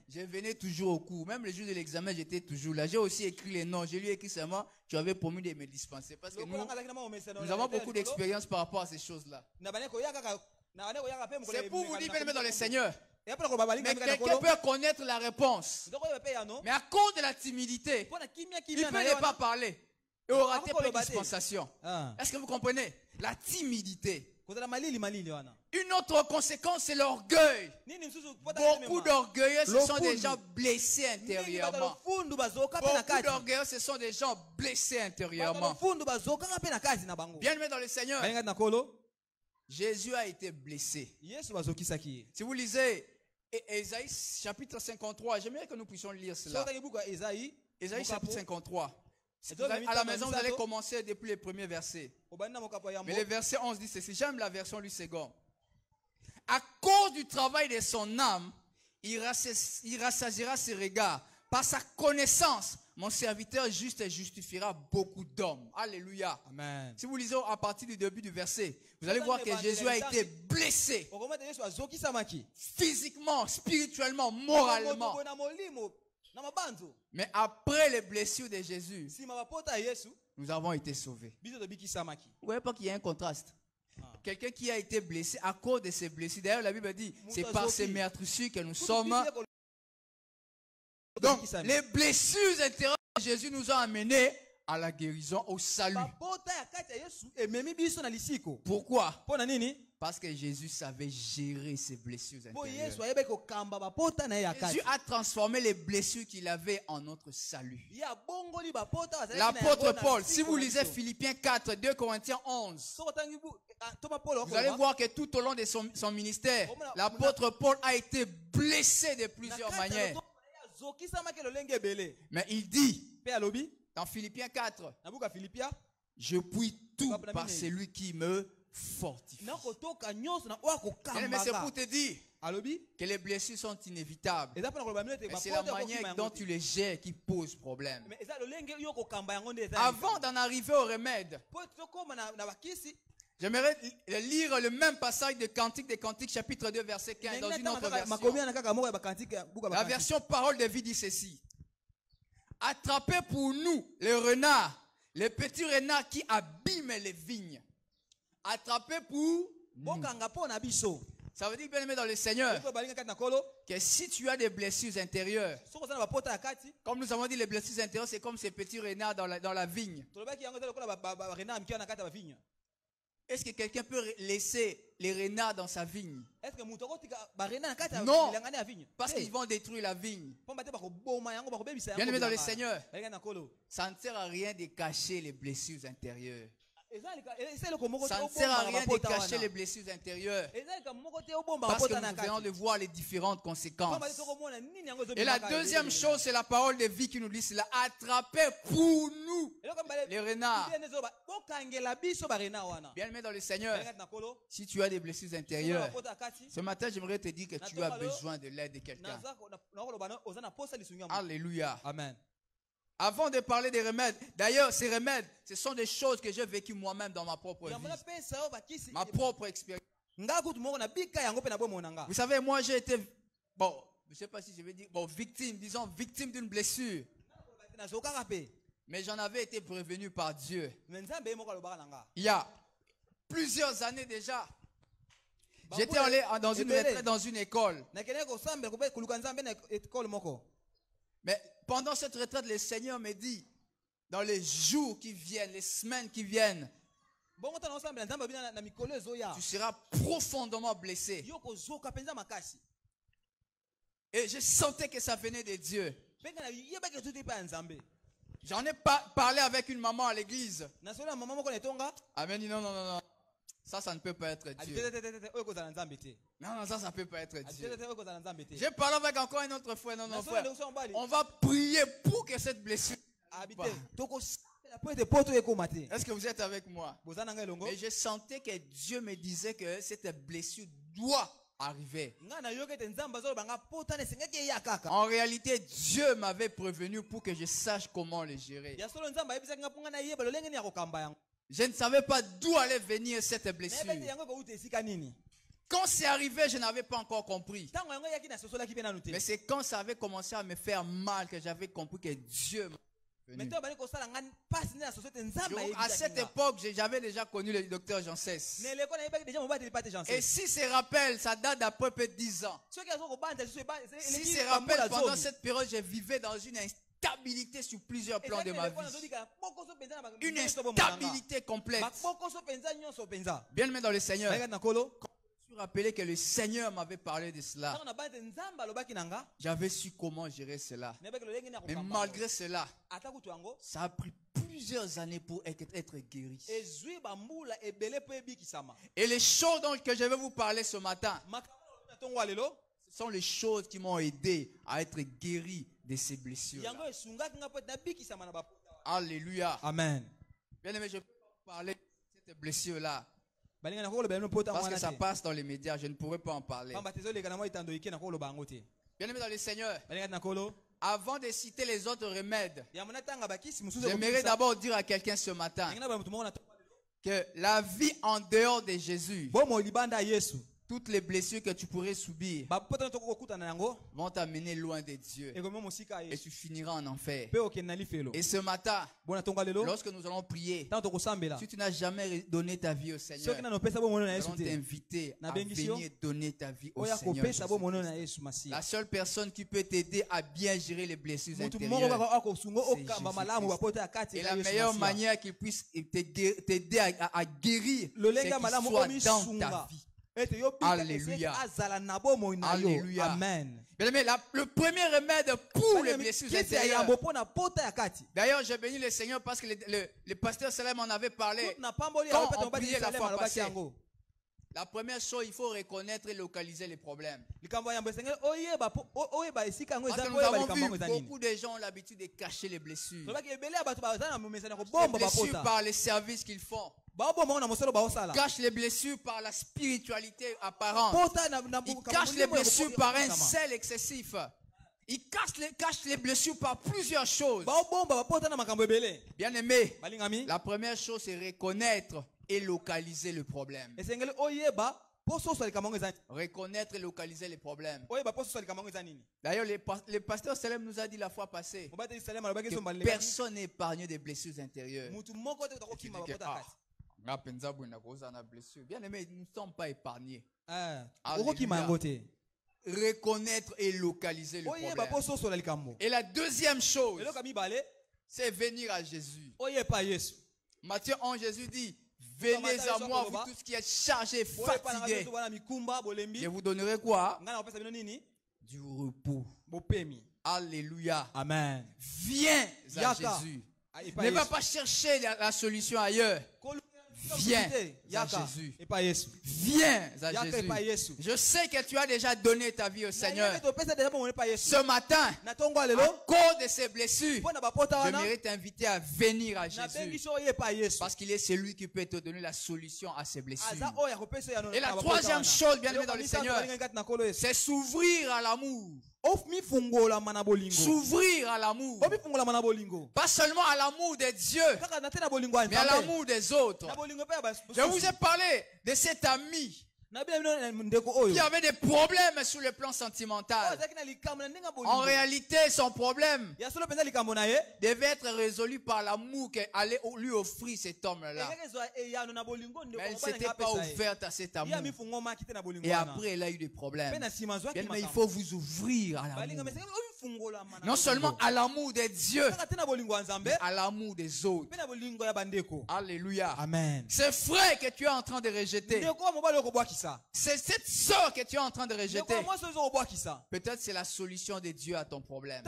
Je venais toujours au cours. Même le jour de l'examen, j'étais toujours là. J'ai aussi écrit les noms. Je lui ai écrit seulement, tu avais promis de me dispenser. Parce que nous avons beaucoup d'expérience par rapport à ces choses-là. C'est pour vous dire, bien aimé dans le Seigneur. Mais quelqu'un peut connaître la réponse. Mais à cause de la timidité, il peut ne pas parler. Et aura raté plein de dispensations. Est-ce que vous comprenez? La timidité. Une autre conséquence, c'est l'orgueil. Beaucoup d'orgueilleux, ce sont des gens blessés intérieurement. Beaucoup d'orgueilleux, ce sont des gens blessés intérieurement. Bien aimé dans le Seigneur, Jésus a été blessé. Si vous lisez Ésaïe chapitre 53, j'aimerais que nous puissions lire cela. Ésaïe chapitre 53. À la maison, vous allez commencer depuis les premiers versets. Mais le verset 11 dit ceci. J'aime la version Louis II. À cause du travail de son âme, il rassaisira ses regards. Par sa connaissance, mon serviteur juste justifiera beaucoup d'hommes. Alléluia. Amen. Si vous lisez à partir du début du verset, vous allez voir que Jésus a été blessé. Physiquement, spirituellement, moralement. Mais après les blessures de Jésus, nous avons été sauvés. Vous voyez pas qu'il y a un contraste? Quelqu'un qui a été blessé à cause de ses blessures. D'ailleurs, la Bible dit, c'est par ces meurtrissures que nous sommes. Donc, les blessures intérieures de Jésus nous ont amenés à la guérison, au salut. Pourquoi? Parce que Jésus savait gérer ses blessures intérieures. Jésus a transformé les blessures qu'il avait en notre salut. L'apôtre Paul, si vous lisez Philippiens 4, 2 Corinthiens 11, vous allez voir que tout au long de son ministère, l'apôtre Paul a été blessé de plusieurs manières. Mais il dit, dans Philippiens 4, je puis tout par celui qui me fortifie. Mais c'est pour te dire que les blessures sont inévitables. Mais c'est la manière dont tu les gères qui pose problème. Avant d'en arriver au remède, j'aimerais lire le même passage de Cantique des Cantiques, chapitre 2, verset 15, dans une autre version. La version Parole de vie dit ceci. Attrapez pour nous les renards, les petits renards qui abîment les vignes. Attrapez pour nous. Ça veut dire, bien aimé dans le Seigneur, que si tu as des blessures intérieures, comme nous avons dit, les blessures intérieures, c'est comme ces petits renards dans la vigne. Est-ce que quelqu'un peut laisser les renards dans sa vigne? Non, parce qu'ils vont détruire la vigne. Bien aimé dans le Seigneur, ça ne sert à rien de cacher les blessures intérieures. Ça ne sert à rien de cacher les blessures intérieures. Parce que nous venons de voir les différentes conséquences. Et la deuxième chose, c'est la parole de vie qui nous dit cela. Attrapez pour nous les renards. Bien aimé dans le Seigneur, si tu as des blessures intérieures, ce matin, j'aimerais te dire que tu as besoin de l'aide de quelqu'un. Alléluia. Amen. Avant de parler des remèdes, d'ailleurs, ces remèdes, ce sont des choses que j'ai vécues moi-même dans ma propre vie. Ma propre expérience. Vous savez, moi, j'ai été, bon, je ne sais pas si je vais dire, bon, victime, disons, victime d'une blessure. Mais j'en avais été prévenu par Dieu. Il y a plusieurs années déjà. J'étais allé dans une retraite dans une école. Mais pendant cette retraite, le Seigneur me dit, dans les jours qui viennent, les semaines qui viennent, tu seras profondément blessé. Et je sentais que ça venait de Dieu. J'en ai parlé avec une maman à l'église. Amen. Non, non, non, non. Ça ne peut pas être Dieu. Non, non, ça ne peut pas être Dieu. J'ai parlé avec encore un autre frère. Non, non, frère. On va prier pour que cette blessure. Est-ce que vous êtes avec moi? Et je sentais que Dieu me disait que cette blessure doit arriver. En réalité, Dieu m'avait prévenu pour que je sache comment le gérer. Je ne savais pas d'où allait venir cette blessure. Quand c'est arrivé, je n'avais pas encore compris. Mais c'est quand ça avait commencé à me faire mal que j'avais compris que Dieu m'a venu. À cette époque, j'avais déjà connu le docteur Jean Cesse. Et si se rappelle, ça date d'à peu près 10 ans. Si se rappelle, pendant cette période, je vivais dans une instabilité sur plusieurs plans de ma vie. Une instabilité complète. Bien aimé dans le Seigneur. Je me suis rappelé que le Seigneur m'avait parlé de cela. J'avais su comment gérer cela. Mais malgré cela, ça a pris plusieurs années pour être guéri. Et les choses dont je vais vous parler ce matin, ce sont les choses qui m'ont aidé à être guéri de ces blessures. Alléluia. Amen. Bien aimé, je peux parler de cette blessure-là. Parce que ça passe dans les médias, je ne pourrais pas en parler. Bien aimé dans le Seigneur, avant de citer les autres remèdes, j'aimerais d'abord dire à quelqu'un ce matin que la vie en dehors de Jésus toutes les blessures que tu pourrais subir vont t'amener loin de Dieu. Et tu finiras en enfer. Et ce matin, lorsque nous allons prier, si tu n'as jamais donné ta vie au Seigneur, nous allons t'inviter à venir donner ta vie au Seigneur. La seule personne qui peut t'aider à bien gérer les blessures intérieures, c'est et la meilleure manière qu'il puisse t'aider à guérir, c'est qu'il soit dans ta vie. Alléluia. Alléluia. Amen. Le premier remède pour les blessures intérieures. D'ailleurs, j'ai béni le Seigneur parce que le pasteur Salem en avait parlé quand on priait la fois passée. La première chose, il faut reconnaître et localiser les problèmes. Parce que nous avons vu beaucoup de gens ont l'habitude de cacher les blessures. Les blessures par les services qu'ils font. Cachent les blessures par la spiritualité apparente. Ils cachent les blessures par un zèle excessif. Ils cachent les blessures par plusieurs choses. Bien aimé, la première chose c'est reconnaître et localiser le problème. Reconnaître et localiser les problèmes. D'ailleurs, le pasteur Salem nous a dit la fois passée que personne n'est épargné des blessures intérieures. Bien aimé, nous ne sommes pas épargnés. Reconnaître et localiser le problème. Et la deuxième chose, c'est venir à Jésus. Matthieu 11, Jésus dit: venez à moi, vous tous qui êtes chargés, fatigués. Je vous donnerai quoi? Du repos. Alléluia. Amen. Viens à Jésus. Ne va pas chercher la solution ailleurs. Viens à Jésus. Viens à Jésus. Je sais que tu as déjà donné ta vie au Seigneur. Ce matin, à cause de ces blessures, j'aimerais t'inviter à venir à Jésus. Parce qu'il est celui qui peut te donner la solution à ces blessures. Et la troisième chose, bien aimé dans le Seigneur, c'est s'ouvrir à l'amour. S'ouvrir à l'amour. Pas seulement à l'amour de Dieu, mais à l'amour des autres. Je vous ai parlé de cet ami qui avait des problèmes sur le plan sentimental. En réalité, son problème devait être résolu par l'amour qu'allait lui offrir cet homme-là. Mais elle ne s'était pas ouverte à cet amour. Et après, elle a eu des problèmes. Bien, mais il faut vous ouvrir à l'amour. Non seulement à l'amour de Dieu, mais à l'amour des autres. Alléluia. Amen. Ce frère que tu es en train de rejeter, c'est cette soeur que tu es en train de rejeter. Peut-être c'est la solution de Dieu à ton problème.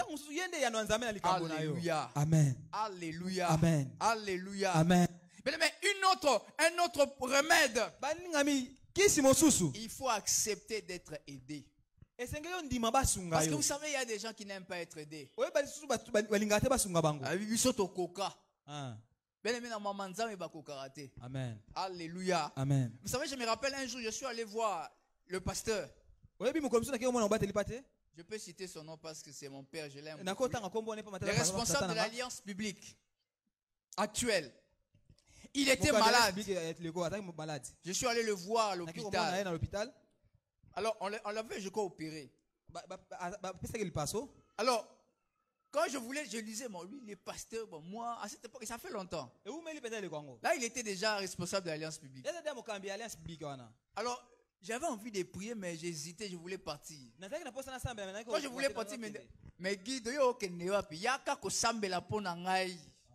Alléluia. Amen. Alléluia. Amen. Alléluia. Amen. Mais un autre remède. Il faut accepter d'être aidé. Parce que vous savez, il y a des gens qui n'aiment pas être aidés. Amen. Alléluia. Amen. Vous savez, je me rappelle un jour, je suis allé voir le pasteur. Je peux citer son nom parce que c'est mon père, je l'aime. Le responsable de l'Alliance biblique actuelle. Il était malade. Je suis allé le voir à l'hôpital. Alors, on l'avait, je crois, opéré. Alors, quand je disais, bon, lui, il est pasteur, bon, moi, à cette époque, ça fait longtemps. Là, il était déjà responsable de l'Alliance publique. Alors, j'avais envie de prier, mais j'hésitais, je voulais partir. Quand je voulais partir, mais guide,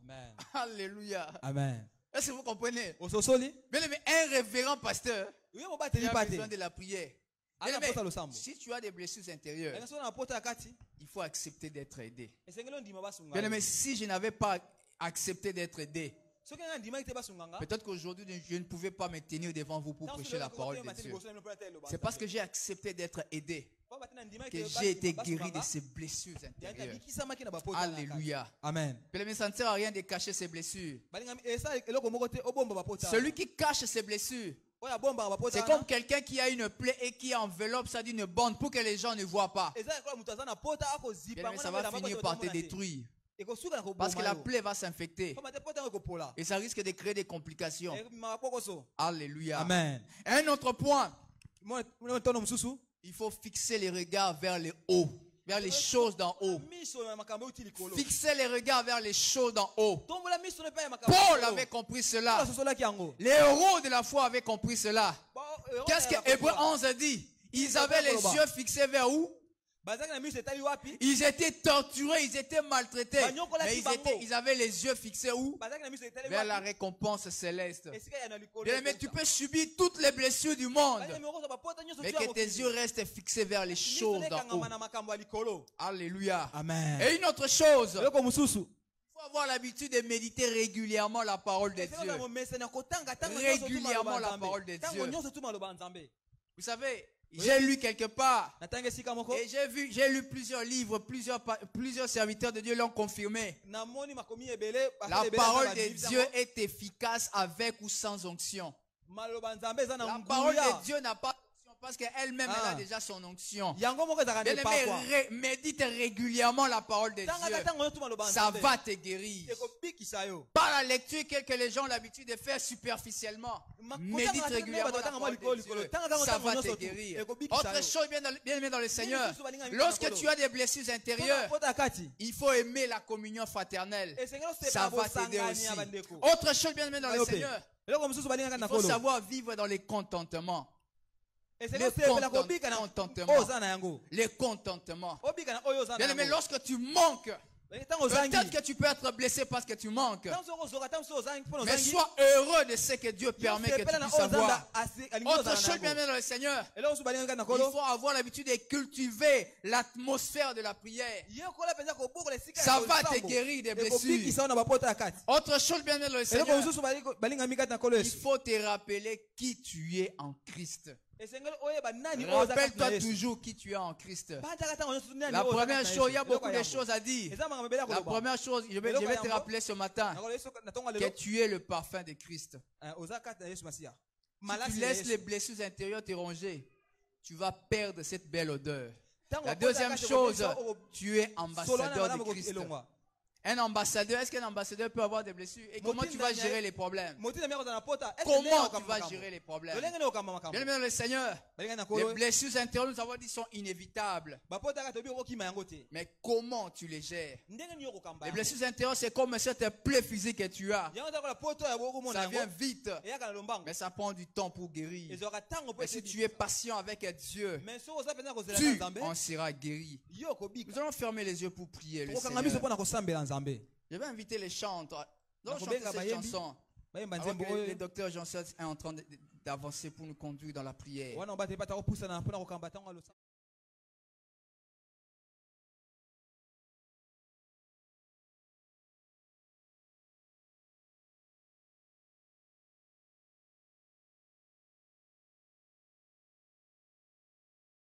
Amen. Alléluia. Amen. Est-ce que vous comprenez? Mais un révérend pasteur, il a besoin de la prière. Mais, si tu as des blessures intérieures, il faut accepter d'être aidé. Mais si je n'avais pas accepté d'être aidé, peut-être qu'aujourd'hui je ne pouvais pas me tenir devant vous pour prêcher la parole de Dieu. C'est parce que j'ai accepté d'être aidé que j'ai été guéri de ces blessures intérieures. Alléluia. Amen. Mais ça ne sert à rien de cacher ces blessures. Celui qui cache ses blessures, c'est comme quelqu'un qui a une plaie et qui enveloppe ça d'une bande pour que les gens ne voient pas. Mais ça va finir par te détruire. Parce que la plaie va s'infecter. Et ça risque de créer des complications. Alléluia. Amen. Un autre point. Il faut fixer les regards vers les hauts, vers les choses d'en haut. Fixer les regards vers les choses d'en haut. Paul avait compris cela. Les héros de la foi avaient compris cela. Qu'est-ce que Hébreux 11 dit? Ils avaient les yeux fixés vers où? Ils étaient torturés, ils étaient maltraités. Mais ils avaient les yeux fixés où? Vers la récompense céleste. Bien, mais tu peux subir toutes les blessures du monde, mais que tes yeux restent fixés vers les choses d'en haut. Alléluia. Amen. Et une autre chose, il faut avoir l'habitude de méditer régulièrement la parole de Dieu. Régulièrement la parole de Dieu. Vous savez, j'ai lu quelque part et j'ai lu plusieurs livres, plusieurs serviteurs de Dieu l'ont confirmé. La parole de Dieu est efficace avec ou sans onction. La parole de Dieu n'a pas d'onction parce qu'elle-même elle a déjà son onction. Bien-aimé, médite régulièrement la parole de Dieu. Ça va te guérir. Pas la lecture que les gens ont l'habitude de faire superficiellement. Médite régulièrement la parole de Dieu. Ça va te guérir. Autre chose, bien aimé dans le Seigneur, lorsque tu as des blessures intérieures, il faut aimer la communion fraternelle. Ça va t'aider aussi. Autre chose, bien aimé dans le Seigneur, il faut savoir vivre dans les contentements. Les contentements. Bien aimé, lorsque tu manques, peut-être que tu peux être blessé parce que tu manques. Mais sois heureux de ce que Dieu permet que tu puisses avoir. Autre chose, bien aimé dans le Seigneur, il faut avoir l'habitude de cultiver l'atmosphère de la prière. Ça va te guérir des blessures. Autre chose, bien aimé dans le Seigneur, il faut te rappeler qui tu es en Christ. Rappelle-toi toujours qui tu es en Christ. La première chose, il y a beaucoup de choses à dire. La première chose, je vais te rappeler ce matin que tu es le parfum de Christ. Si tu laisses les blessures intérieures te ronger, tu vas perdre cette belle odeur. La deuxième chose, tu es ambassadeur de Christ. Un ambassadeur, est-ce qu'un ambassadeur peut avoir des blessures? Et comment tu vas gérer les problèmes? Comment tu vas gérer les problèmes? Bien aimé dans le Seigneur, les blessures intérieures, nous avons dit, sont inévitables. Mais comment tu les gères? Les blessures intérieures, c'est comme cette plaie physique que tu as. Ça vient vite, mais ça prend du temps pour guérir. Mais si tu es patient avec Dieu, tu en seras guéri. Nous allons fermer les yeux pour prier le Seigneur. Je vais inviter les chanteurs. Donc, chanter cette chanson. Alors que le docteur Jean-Serge est en train d'avancer pour nous conduire dans la prière.